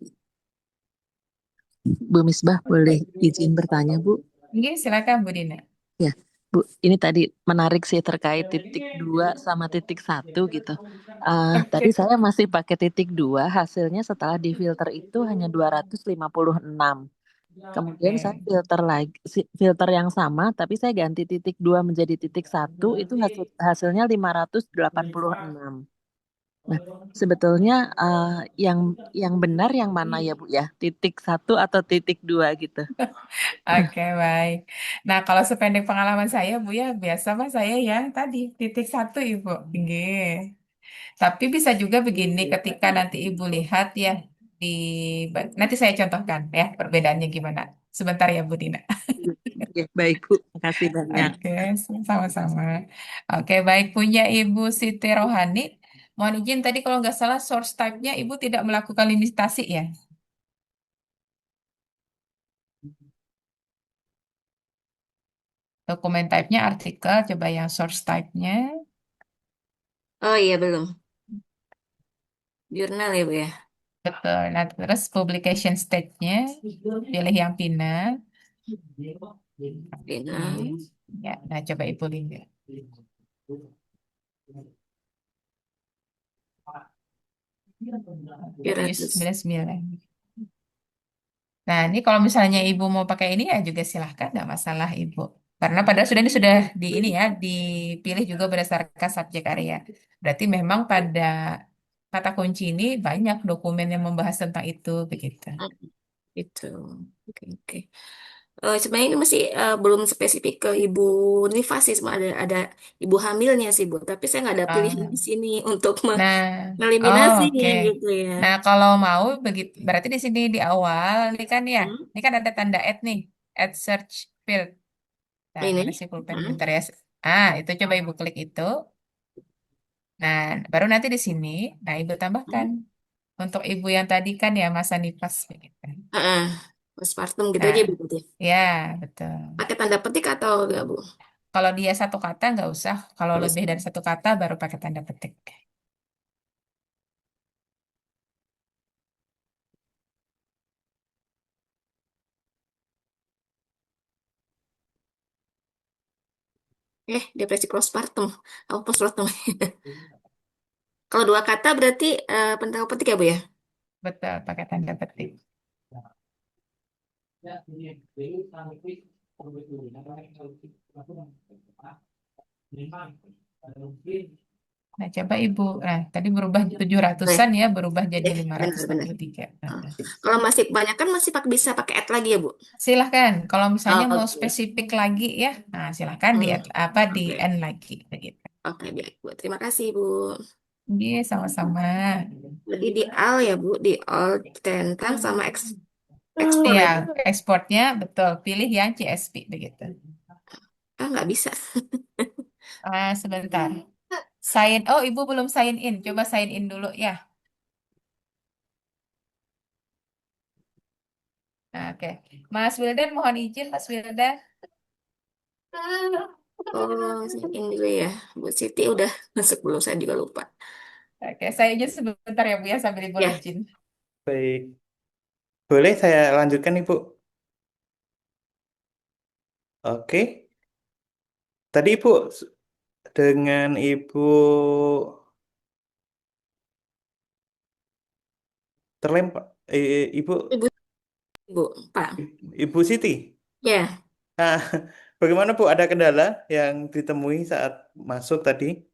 Bu Misbah boleh izin bertanya, Bu? Oke, silakan Bu Dina. Ya, Bu, ini tadi menarik sih terkait titik 2 sama titik 1 gitu. Tadi Oke. saya masih pakai titik 2, hasilnya setelah difilter itu hanya 256. Kemudian saya Oke. filter lagi, filter yang sama, tapi saya ganti titik 2 menjadi titik 1, itu hasilnya 586. Nah, sebetulnya yang benar yang mana ya Bu ya? Titik 1 atau titik 2 gitu. Oke, baik. Nah, kalau sependek pengalaman saya, Bu ya, biasa mah saya yang tadi titik satu, Ibu. Nggih. Tapi bisa juga begini ketika nanti Ibu lihat ya di nanti saya contohkan ya perbedaannya gimana. Sebentar ya Bu Dina. Oke, baik Bu, makasih banyak. Oke, sama-sama. Oke, baik punya Ibu Siti Rohani. Mohon izin tadi kalau nggak salah source type-nya Ibu tidak melakukan limitasi ya. Dokumen type-nya artikel, coba yang source type-nya. Oh iya belum. Jurnal ya Bu ya. Betul. Nah, terus publication stage-nya pilih yang pindah. Final. Ya, nah coba Ibu lihat. Tujuh 300. sembilan sembilan. Nah, ini kalau misalnya Ibu mau pakai ini ya juga silahkan, nggak masalah Ibu. Karena padahal sudah ini sudah di ini ya dipilih juga berdasarkan subjek area. Berarti memang pada kata kunci ini banyak dokumen yang membahas tentang itu begitu. Itu. Oke, oke. Sebenarnya ini masih belum spesifik ke ibu nifas sih, cuma ada ibu hamilnya sih Bu. Tapi saya nggak ada pilihan Ah, di sini untuk nah, oh mengeliminasi oke. gitu ya. Nah, kalau mau begitu berarti di sini di awal ini kan ya, Hmm, ini kan ada tanda add nih, add search field. Nah, mana ini. sih pulpen Hmm, bentar ya. Ah, itu coba Ibu klik itu. Nah, baru nanti di sini, nah Ibu tambahkan hmm. untuk Ibu yang tadi kan ya masa nifas begitu. Heeh. Postpartum gitu Nah, aja Bu berarti. ya betul. Pakai tanda petik atau enggak Bu? Kalau dia satu kata nggak usah, kalau Nggak lebih usah. dari satu kata baru pakai tanda petik. Depresi postpartum. Apa postpartum? Kalau dua kata berarti tanda petik ya Bu ya? Betul, pakai tanda petik. Nah, coba Ibu. Nah, tadi berubah tujuh Oke. ratusan ya, berubah jadi lima ratus enam Benar-benar. puluh tiga. Oh. Kalau masih kebanyakan masih bisa pakai add lagi ya Bu? Silahkan, kalau misalnya mau Oke. spesifik lagi ya, nah silahkan di Hmm. apa di Oke. end lagi begitu. Oke, baik Bu. Terima kasih Bu. Iya, sama-sama. Jadi di all ya Bu, di all tentang sama ekspor Iya, ya Bu. ekspornya betul. Pilih yang CSP begitu. Nggak bisa. Sebentar. Sign. Oh, Ibu belum sign in. Coba sign in dulu ya. Nah, oke. Mas Wildan, mohon izin, Mas Wildan. Oh, sign in dulu ya. Bu Siti udah masuk belum? Saya juga lupa. Oke, saya izin sebentar ya Bu ya sambil Ibu Ya, login. Baik. Boleh saya lanjutkan, Ibu? Oke. Tadi Ibu dengan Ibu terlempar, Ibu Ibu, Ibu, Pak. Ibu Siti. Ya, Nah, bagaimana Bu? Ada kendala yang ditemui saat masuk tadi?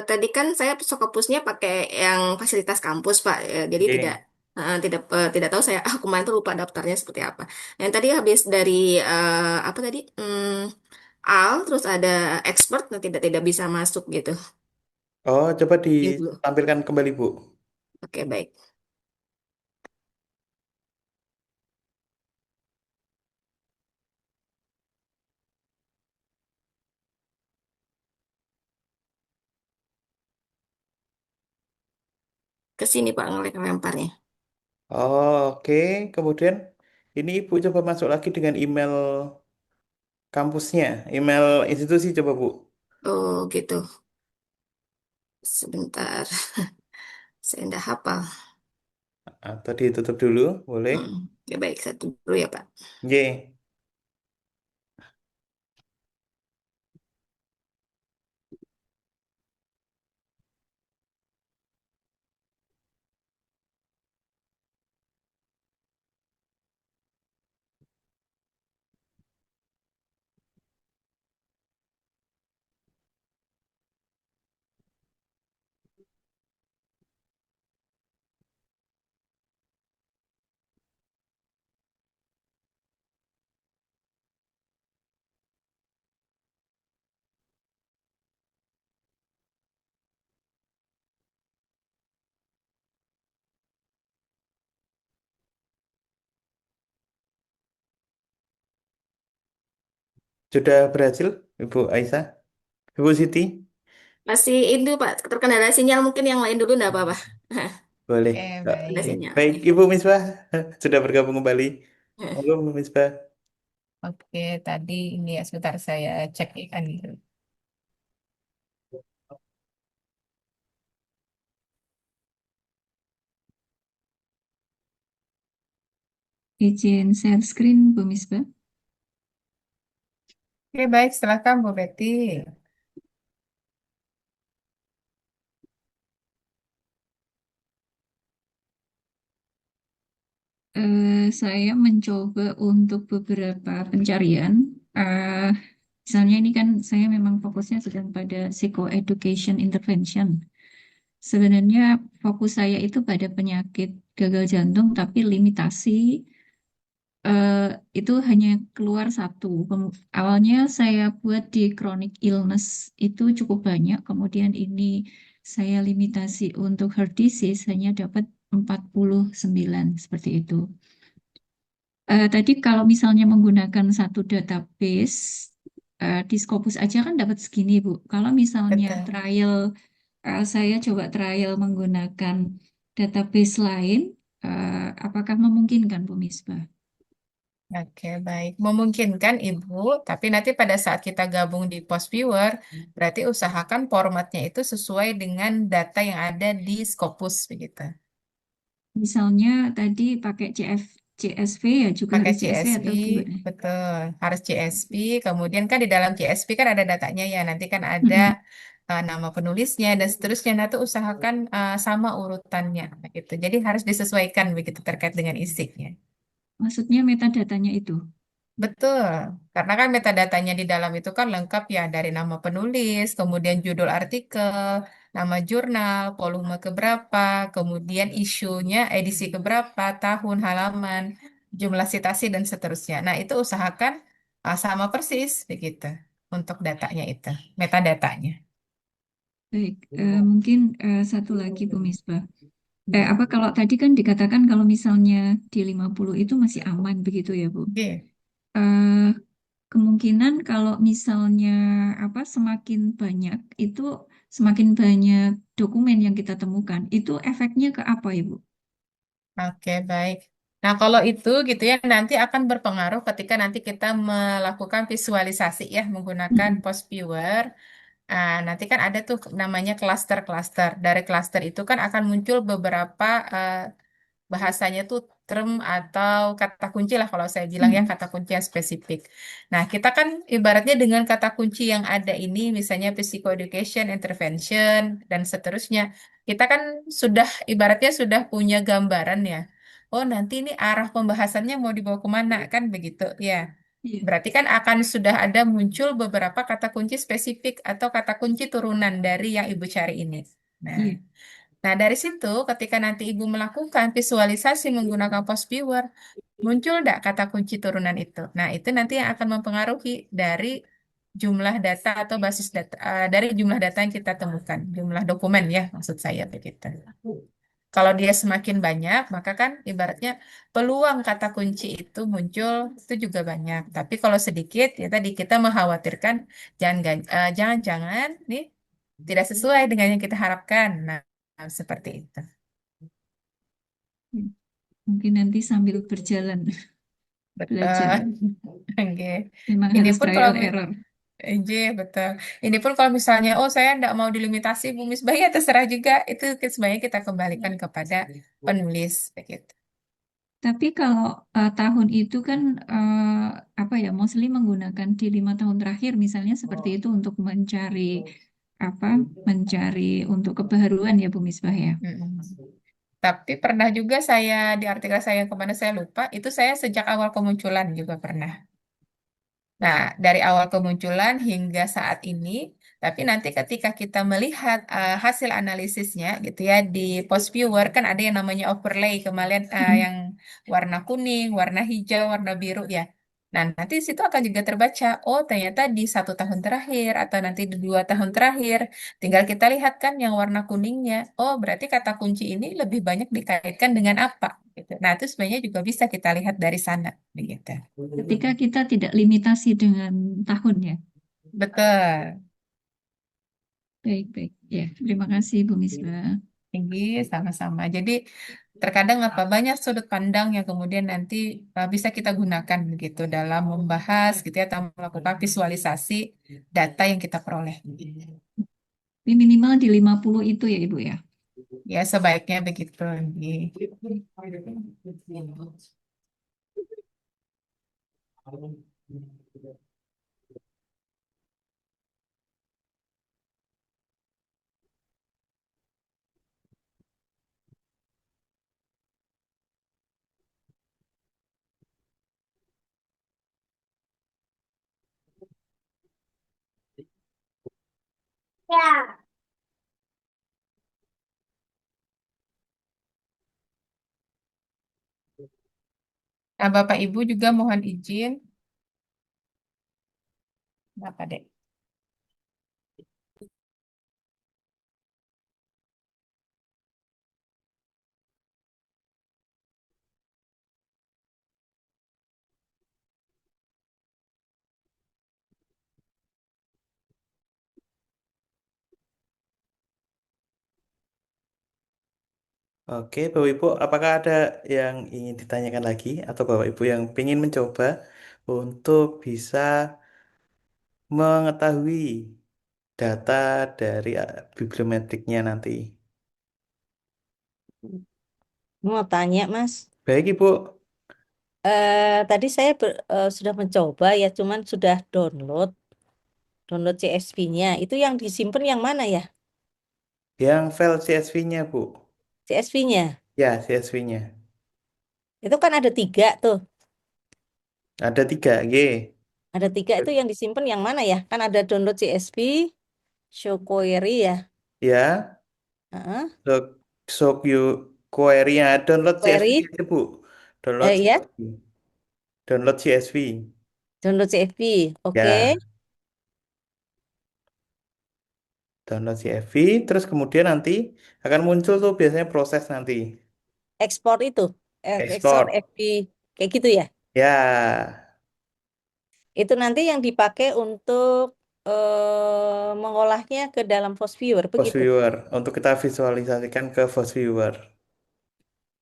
tadi kan saya Sokopusnya pakai yang fasilitas kampus, Pak. Jadi tidak Oke. tidak tahu saya kemarin tuh lupa daftarnya seperti apa. Yang tadi habis dari apa tadi? AL terus ada expert nah tidak bisa masuk gitu. Oh, coba Ibu. ditampilkan kembali, Bu. Oke, baik. Ke sini Pak lemparnya. Oh, oke. Kemudian ini Ibu coba masuk lagi dengan email kampusnya, email institusi coba Bu. Oh gitu. Sebentar, saya ndak hafal. Atau ditutup dulu, boleh? Ya baik, satu dulu ya Pak. Ye. Sudah berhasil, Ibu Aisyah? Ibu Siti? Masih itu Pak, terkendala sinyal mungkin yang lain dulu ndak apa-apa. Boleh. Oke, Ada baik. sinyal. Baik, Ibu Misbah sudah bergabung kembali. Halo, Bu Misbah. Oke, tadi ini ya sebentar saya cek ikan dulu. Izin share screen, Bu Misbah. Oke, baik. Silakan Bu Betty. Saya mencoba untuk beberapa pencarian. Misalnya ini kan saya memang fokusnya sedang pada psychoeducation intervention. Sebenarnya fokus saya itu pada penyakit gagal jantung, tapi limitasi eh, itu hanya keluar satu. Awalnya saya buat di chronic illness itu cukup banyak, kemudian ini saya limitasi untuk heart disease hanya dapat 49 seperti itu. Tadi kalau misalnya menggunakan satu database di Scopus aja kan dapat segini, Bu. Kalau misalnya Betul. trial, saya coba trial menggunakan database lain, apakah memungkinkan, Bu Misbah? Oke, baik. Memungkinkan Ibu, tapi nanti pada saat kita gabung di Post Viewer, berarti usahakan formatnya itu sesuai dengan data yang ada di Scopus, begitu. Misalnya tadi pakai CSV ya juga Pakai harus CSV CSV, atau gimana? betul. Harus CSV, kemudian kan di dalam CSV kan ada datanya ya, nanti kan ada Mm-mm. nama penulisnya dan seterusnya. Nah, itu usahakan sama urutannya, gitu. Jadi harus disesuaikan begitu terkait dengan isinya. Maksudnya metadatanya itu. Betul, karena kan metadatanya di dalam itu kan lengkap ya dari nama penulis, kemudian judul artikel, nama jurnal, volume keberapa, kemudian isunya edisi keberapa, tahun, halaman, jumlah citasi dan seterusnya. Nah, itu usahakan sama persis begitu untuk datanya itu, metadatanya. Baik, mungkin satu lagi Bu Misbah. Apa kalau tadi kan dikatakan kalau misalnya di 50 itu masih aman begitu ya, Bu? Oke. Eh, Kemungkinan kalau misalnya apa semakin banyak dokumen yang kita temukan, itu efeknya ke apa, Ibu? Oke, baik. Nah, kalau itu gitu ya, nanti akan berpengaruh ketika nanti kita melakukan visualisasi ya menggunakan Mm-mm. Post Viewer. Nanti kan ada tuh namanya cluster-cluster. Dari cluster itu kan akan muncul beberapa bahasanya tuh term atau kata kunci lah kalau saya bilang ya Mm-mm. kata kunci yang spesifik. Nah, kita kan ibaratnya dengan kata kunci yang ada ini misalnya psychoeducation, intervention dan seterusnya. Kita kan sudah ibaratnya sudah punya gambaran ya. Oh, nanti ini arah pembahasannya mau dibawa kemana kan begitu ya. Iya, Berarti kan akan sudah ada muncul beberapa kata kunci spesifik atau kata kunci turunan dari yang Ibu cari ini. Nah, iya. Nah, dari situ ketika nanti Ibu melakukan visualisasi menggunakan post viewer, muncul enggak kata kunci turunan itu? Nah, itu nanti yang akan mempengaruhi dari jumlah data atau basis data, dari jumlah data yang kita temukan, jumlah dokumen ya, maksud saya begitu. Kalau dia semakin banyak, maka kan ibaratnya peluang kata kunci itu muncul itu juga banyak. Tapi kalau sedikit, ya tadi kita mengkhawatirkan jangan-jangan nih tidak sesuai dengan yang kita harapkan. Nah, seperti itu. Mungkin nanti sambil berjalan belajar. Betul. Oke. Memang Ini harus pun kalau trial error. Iya, betul. Ini pun kalau misalnya, oh saya enggak mau dilimitasi Bu Misbah, ya terserah juga. Itu sebenarnya kita kembalikan kepada penulis, begitu. Tapi kalau tahun itu kan apa ya, mostly menggunakan di 5 tahun terakhir misalnya seperti itu untuk mencari apa, mencari untuk kebaharuan ya Bu Misbah ya. Mm-mm. Tapi pernah juga saya di artikel saya yang kemana saya lupa, itu saya sejak awal kemunculan juga pernah. Nah, dari awal kemunculan hingga saat ini, tapi nanti ketika kita melihat hasil analisisnya gitu ya di post viewer kan ada yang namanya overlay kemarin yang warna kuning, warna hijau, warna biru ya. Nah, nanti di situ akan juga terbaca, oh ternyata di 1 tahun terakhir atau nanti di 2 tahun terakhir, tinggal kita lihat kan yang warna kuningnya, oh berarti kata kunci ini lebih banyak dikaitkan dengan apa gitu. Nah, itu sebenarnya juga bisa kita lihat dari sana, begitu. Ketika kita tidak limitasi dengan tahun ya. Betul. Baik-baik. Ya, terima kasih Bu Misbah. Tinggi sama-sama. Jadi terkadang apa banyak sudut pandang yang kemudian nanti bisa kita gunakan begitu dalam membahas gitu ya atau melakukan visualisasi data yang kita peroleh. Ini minimal di 50 itu ya Ibu ya. Ya sebaiknya begitu. Nah, Bapak Ibu juga mohon izin. Bapak Dek. Oke, Bapak Ibu, apakah ada yang ingin ditanyakan lagi atau Bapak Ibu yang ingin mencoba untuk bisa mengetahui data dari bibliometriknya nanti? Mau tanya, Mas. Baik, Ibu. Tadi saya sudah mencoba ya, cuman sudah download CSV-nya. Itu yang disimpan yang mana ya? Yang file CSV-nya, Bu. CSV-nya. Ya, CSV-nya. Itu kan ada 3 tuh. Ada 3, G. Ada 3 itu yang disimpan yang mana ya? Kan ada download CSV, show query ya. Ya, Heeh. so you query-nya download CSV Query, aja, Bu. Download ya, CSV. Download CSV. download CSV. Oke. Ya, download CSV, terus kemudian nanti akan muncul tuh biasanya proses nanti. Ekspor itu. Ekspor Ekspor. FB. Kayak gitu ya. Ya, Itu nanti yang dipakai untuk mengolahnya ke dalam Post Viewer, Post begitu. Viewer. Untuk kita visualisasikan ke Post Viewer.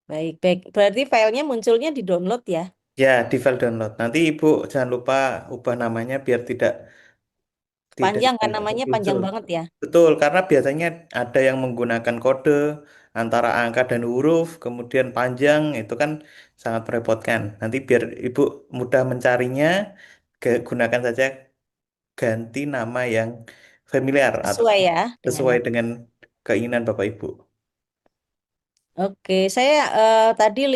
Baik, baik. Berarti filenya munculnya di download ya. Ya, di file download. Nanti Ibu jangan lupa ubah namanya biar tidak Panjang kan namanya muncul. panjang banget ya. Betul, karena biasanya ada yang menggunakan kode antara angka dan huruf, kemudian panjang, itu kan sangat merepotkan. Nanti biar Ibu mudah mencarinya, gunakan saja ganti nama yang familiar atau Sesuai ya dengan sesuai nama. dengan keinginan Bapak Ibu. Oke, saya tadi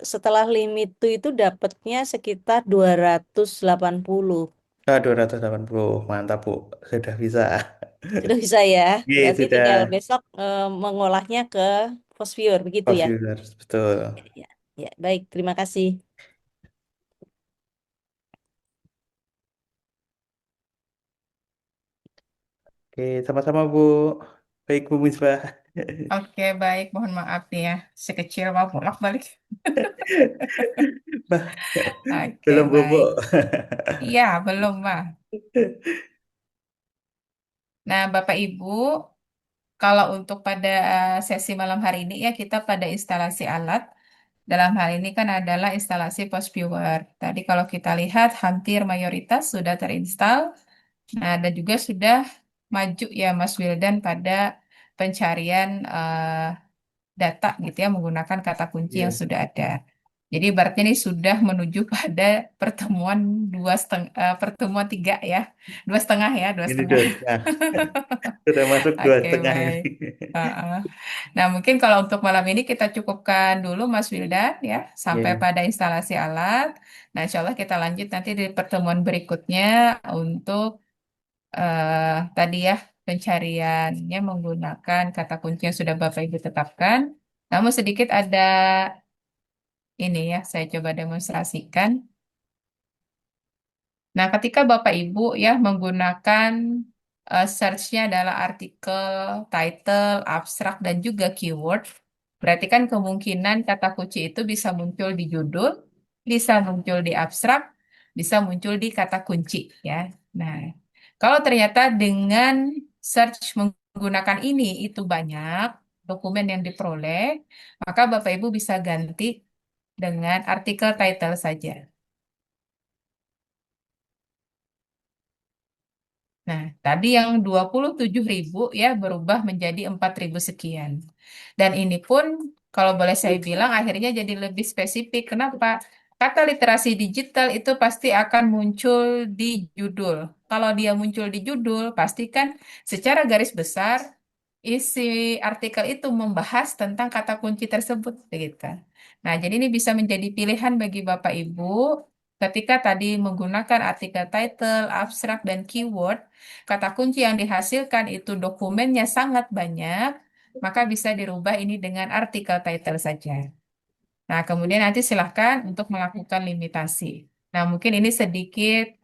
setelah limit itu dapatnya sekitar 280. Nah, 280, mantap Bu, sudah bisa. Sudah bisa ya. Iya, Berarti tinggal sudah. besok mengolahnya ke Post Viewer begitu Post ya. Viewers, betul. Ya, ya, baik. Terima kasih. Oke, sama-sama Bu. Baik Bu Misbah. Oke, baik. Mohon maaf nih ya. Sekecil mau bolak-balik. Bah, Oke, belum baik. bobo. Iya, belum, Pak. Nah, Bapak Ibu, kalau untuk pada sesi malam hari ini ya kita pada instalasi alat. dalam hal ini kan adalah instalasi post viewer. Tadi kalau kita lihat hampir mayoritas sudah terinstal. Nah, dan juga sudah maju ya Mas Wildan pada pencarian data gitu ya menggunakan kata kunci yang Iya. sudah ada. Jadi berarti ini sudah menuju pada pertemuan pertemuan tiga ya, dua setengah ya, dua Ini setengah. 2,5. Sudah masuk dua Oke, setengah ini. baik. Heeh. Nah, mungkin kalau untuk malam ini kita cukupkan dulu Mas Wildan ya, sampai Iya. pada instalasi alat. Nah, insya Allah kita lanjut nanti di pertemuan berikutnya untuk tadi ya pencariannya menggunakan kata kunci yang sudah Bapak Ibu tetapkan. Namun sedikit ada ini ya, saya coba demonstrasikan. Nah, ketika Bapak Ibu ya menggunakan search-nya adalah artikel, title, abstrak, dan juga keyword, berarti kan kemungkinan kata kunci itu bisa muncul di judul, bisa muncul di abstrak, bisa muncul di kata kunci ya. Nah, kalau ternyata dengan search menggunakan ini itu banyak dokumen yang diperoleh, maka Bapak Ibu bisa ganti dengan artikel title saja. Nah, tadi yang 27.000 ya berubah menjadi 4.000 sekian. Dan ini pun kalau boleh saya bilang akhirnya jadi lebih spesifik. Kenapa? Kata literasi digital itu pasti akan muncul di judul. Kalau dia muncul di judul, pastikan secara garis besar isi artikel itu membahas tentang kata kunci tersebut, begitu. Nah, jadi ini bisa menjadi pilihan bagi Bapak Ibu ketika tadi menggunakan artikel title, abstrak, dan keyword. Kata kunci yang dihasilkan itu dokumennya sangat banyak, maka bisa dirubah ini dengan artikel title saja. Nah, kemudian nanti silahkan untuk melakukan limitasi. Nah, mungkin ini sedikit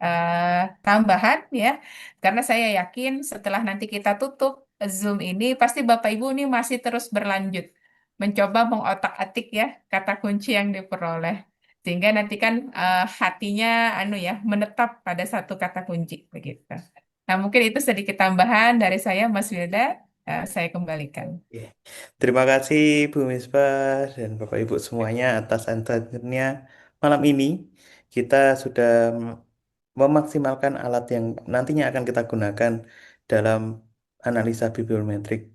tambahan ya, karena saya yakin setelah nanti kita tutup Zoom ini, pasti Bapak Ibu ini masih terus berlanjut mencoba mengotak-atik ya kata kunci yang diperoleh. Sehingga nanti kan hatinya anu ya menetap pada satu kata kunci begitu. Nah, mungkin itu sedikit tambahan dari saya, Mas Wilda. Saya kembalikan. Oke. Terima kasih Bu Misbah dan Bapak Ibu semuanya atas antaranya malam ini. Kita sudah memaksimalkan alat yang nantinya akan kita gunakan dalam analisa bibliometrik.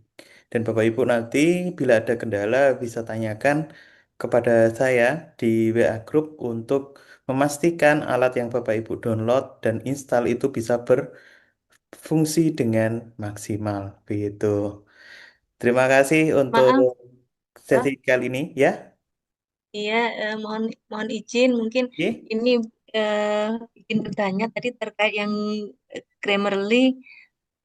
Dan Bapak Ibu nanti bila ada kendala bisa tanyakan kepada saya di WA Group untuk memastikan alat yang Bapak Ibu download dan install itu bisa berfungsi dengan maksimal. Begitu. Terima kasih untuk Maaf, sesi Pak. kali ini ya. Iya, mohon mohon izin mungkin Oke. ini eh, izin bertanya tadi terkait yang Grammarly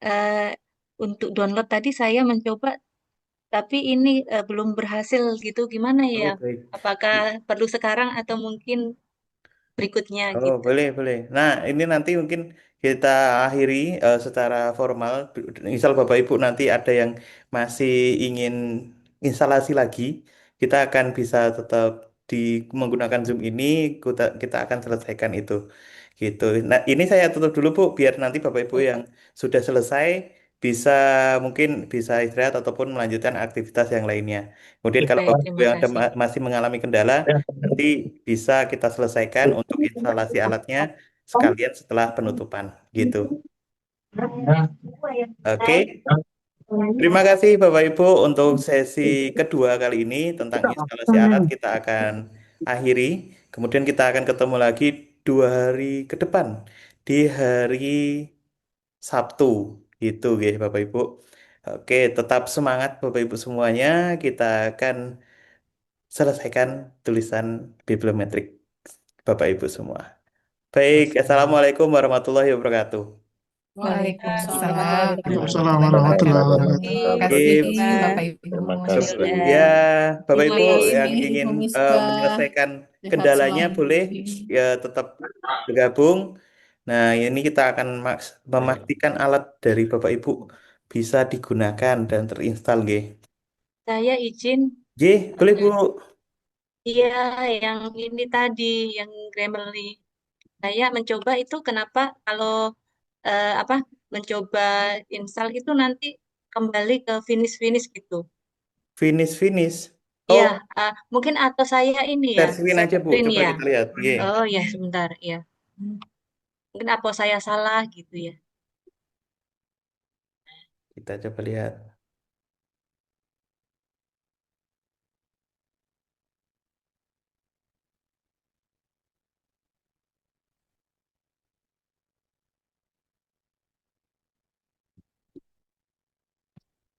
eh, untuk download tadi saya mencoba tapi ini belum berhasil gitu. Gimana ya? Oh, baik. Apakah perlu sekarang atau mungkin berikutnya Oh, gitu? boleh, boleh. Nah, ini nanti mungkin kita akhiri secara formal. Misal Bapak Ibu nanti ada yang masih ingin instalasi lagi, kita akan bisa tetap di menggunakan Zoom ini, kita akan selesaikan itu. Gitu. Nah, ini saya tutup dulu, Bu, biar nanti Bapak Ibu yang sudah selesai bisa mungkin bisa istirahat ataupun melanjutkan aktivitas yang lainnya. Kemudian kalau Baik, Bapak Ibu terima yang ada kasih. masih mengalami kendala, nanti bisa kita selesaikan untuk instalasi alatnya sekalian setelah penutupan gitu. Oke, terima kasih Bapak Ibu untuk sesi kedua kali ini tentang instalasi alat kita akan akhiri. Kemudian kita akan ketemu lagi 2 hari ke depan di hari Sabtu gitu ya Bapak Ibu. Oke, tetap semangat Bapak Ibu semuanya. Kita akan selesaikan tulisan bibliometrik Bapak Ibu semua. Baik, Assalamualaikum warahmatullahi wabarakatuh. Waalaikumsalam Waalaikumsalam warahmatullahi Waalaikumsalam wabarakatuh. warahmatullahi wabarakatuh. wabarakatuh. Terima Terima kasih kasih, Oke, Pak. Bapak Ibu, Terima Mas kasih. Wildan. ya Wildan. Bapak Ibu Ini yang ingin Misbah. menyelesaikan Sehat kendalanya selalu. boleh ya tetap bergabung. Nah, ini kita akan memastikan alat dari Bapak Ibu bisa digunakan dan terinstal, G. Saya izin, G, boleh Bu. iya yang ini tadi, yang Grammarly. Saya mencoba itu kenapa kalau apa mencoba install itu nanti kembali ke finish-finish gitu. Finish, finish. Ya, Oh, mungkin atau saya ini ya, share screen saya aja Bu, print coba ya. kita lihat. Ye. Oh ya, sebentar ya. Mungkin apa saya salah gitu ya. Kita coba lihat.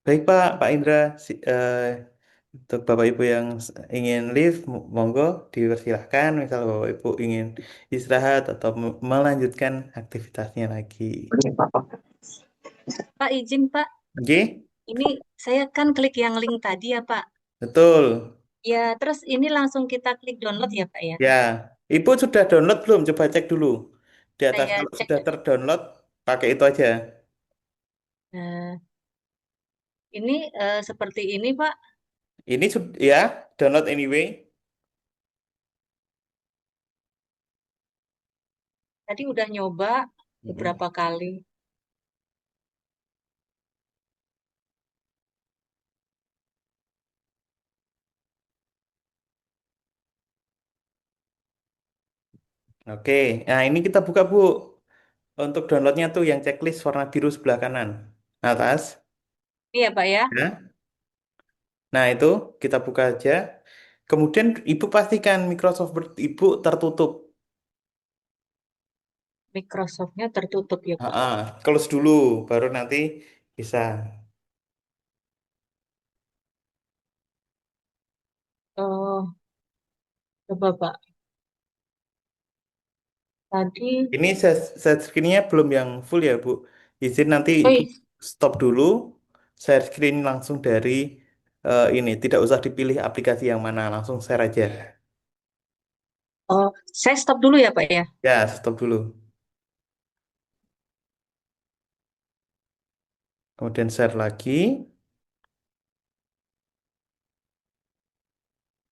Baik Pak Indra, untuk Bapak Ibu yang ingin live, monggo dipersilahkan. Misal Bapak Ibu ingin istirahat atau melanjutkan aktivitasnya lagi. Pak izin Pak, Oke, ini saya kan klik yang link tadi ya Pak. betul. Ya, terus ini langsung kita klik download ya Pak ya. Ya, Ibu sudah download belum? Coba cek dulu. Di atas Saya kalau cek sudah dulu. terdownload, pakai itu aja. Nah, ini seperti ini Pak. Ini ya, download anyway. Tadi udah nyoba Mhm. beberapa kali. Oke, nah ini kita buka Bu. Untuk downloadnya tuh yang checklist warna biru sebelah kanan atas. Iya Pak ya. Ya. Nah itu kita buka aja. Kemudian Ibu pastikan Microsoft Word Ibu tertutup. Microsoft-nya tertutup ya Pak. Close dulu, baru nanti bisa. Oh, coba Pak. Tadi, Ini share screen-nya belum yang full ya Bu. Izin nanti oh, Ibu stop dulu. Share screen langsung dari ini. Tidak usah dipilih aplikasi yang mana, langsung share aja. oh, saya stop dulu ya Pak ya. Ya, stop dulu. Kemudian share lagi.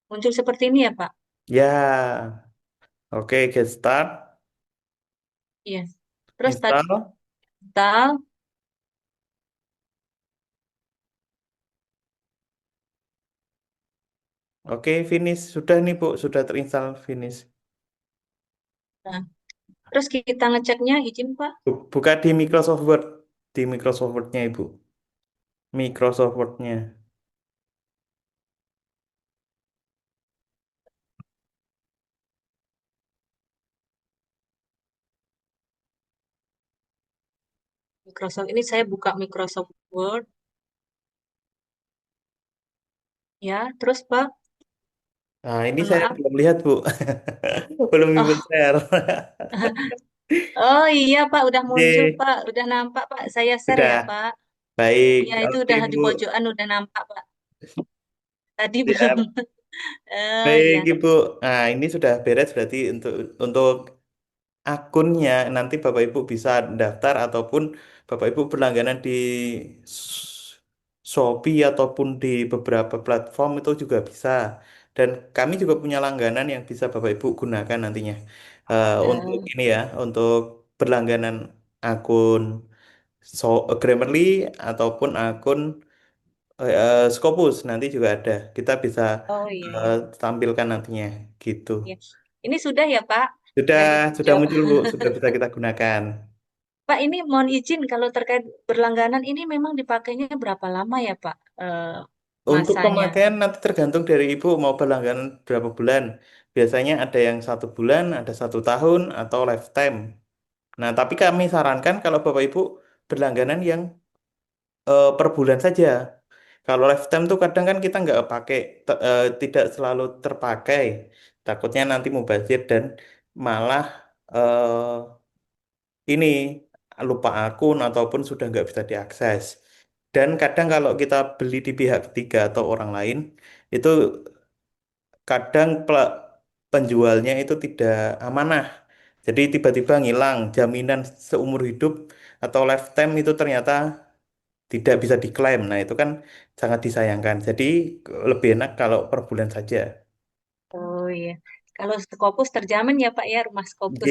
Muncul seperti ini ya Pak. Ya, oke, get start. Iya. Terus tadi Install. install. Oke, finish. Sudah nih, Bu. Sudah terinstall finish. Nah, terus kita ngeceknya izin Pak. Buka di Microsoft Word. Di Microsoft Word-nya, Ibu. Microsoft Word-nya. Microsoft ini saya buka Microsoft Word ya. Terus Pak, Nah, ini mohon saya maaf. belum lihat, Bu. Belum Ibu Oh, share. oh iya Pak, udah muncul Oke, Pak, udah nampak Pak. Saya share sudah. ya Pak. Baik. Iya itu Oke, udah di Bu. pojokan udah nampak Pak. Tadi belum. Siap. Oh Baik, iya. Ibu. Nah, ini sudah beres berarti untuk akunnya nanti Bapak Ibu bisa daftar ataupun Bapak Ibu berlangganan di Shopee ataupun di beberapa platform itu juga bisa. Dan kami juga punya langganan yang bisa Bapak Ibu gunakan nantinya. Untuk Eh, ini ya, untuk berlangganan akun Grammarly ataupun akun Scopus nanti juga ada. Kita bisa oh iya eh, iya. tampilkan nantinya gitu. Iya. Ini sudah ya Pak. Sudah, Udah sudah dihijau. muncul Bu, sudah bisa kita gunakan. Pak, ini mohon izin kalau terkait berlangganan ini memang dipakainya berapa lama ya Pak Untuk masanya? pemakaian nanti tergantung dari Ibu mau berlangganan berapa bulan. Biasanya ada yang 1 bulan, ada 1 tahun, atau lifetime. Nah, tapi kami sarankan kalau Bapak Ibu berlangganan yang per bulan saja. Kalau lifetime tuh kadang kan kita nggak pakai, tidak selalu terpakai. Takutnya nanti mubazir dan malah ini lupa akun ataupun sudah nggak bisa diakses. Dan kadang kalau kita beli di pihak ketiga atau orang lain, itu kadang penjualnya itu tidak amanah. Jadi tiba-tiba ngilang jaminan seumur hidup atau lifetime itu ternyata tidak bisa diklaim. Nah, itu kan sangat disayangkan. Jadi lebih enak kalau per bulan saja. Oh iya. Kalau Scopus terjamin ya Pak ya rumah Oke. Scopus.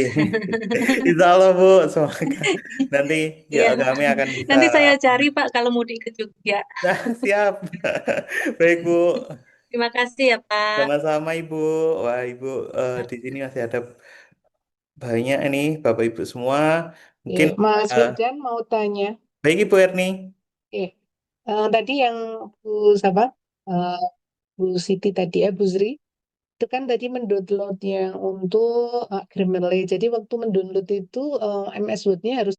Insya Allah Bu, semoga nanti ya Iya. kami akan bisa. Nanti saya cari Pak kalau mudik ke Jogja. Nah, siap. Baik Bu. Terima kasih ya, Pak. Sama-sama Ibu. Wah, Ibu di sini masih ada banyak ini Bapak Ibu semua. Mungkin Mas eh, Wildan mau tanya. baik Ibu Erni. Eh, tadi yang Bu siapa? Eh, Bu Siti tadi ya, Bu Zri. Itu kan tadi mendownload yang untuk Grammarly. Jadi waktu mendownload itu MS Word-nya harus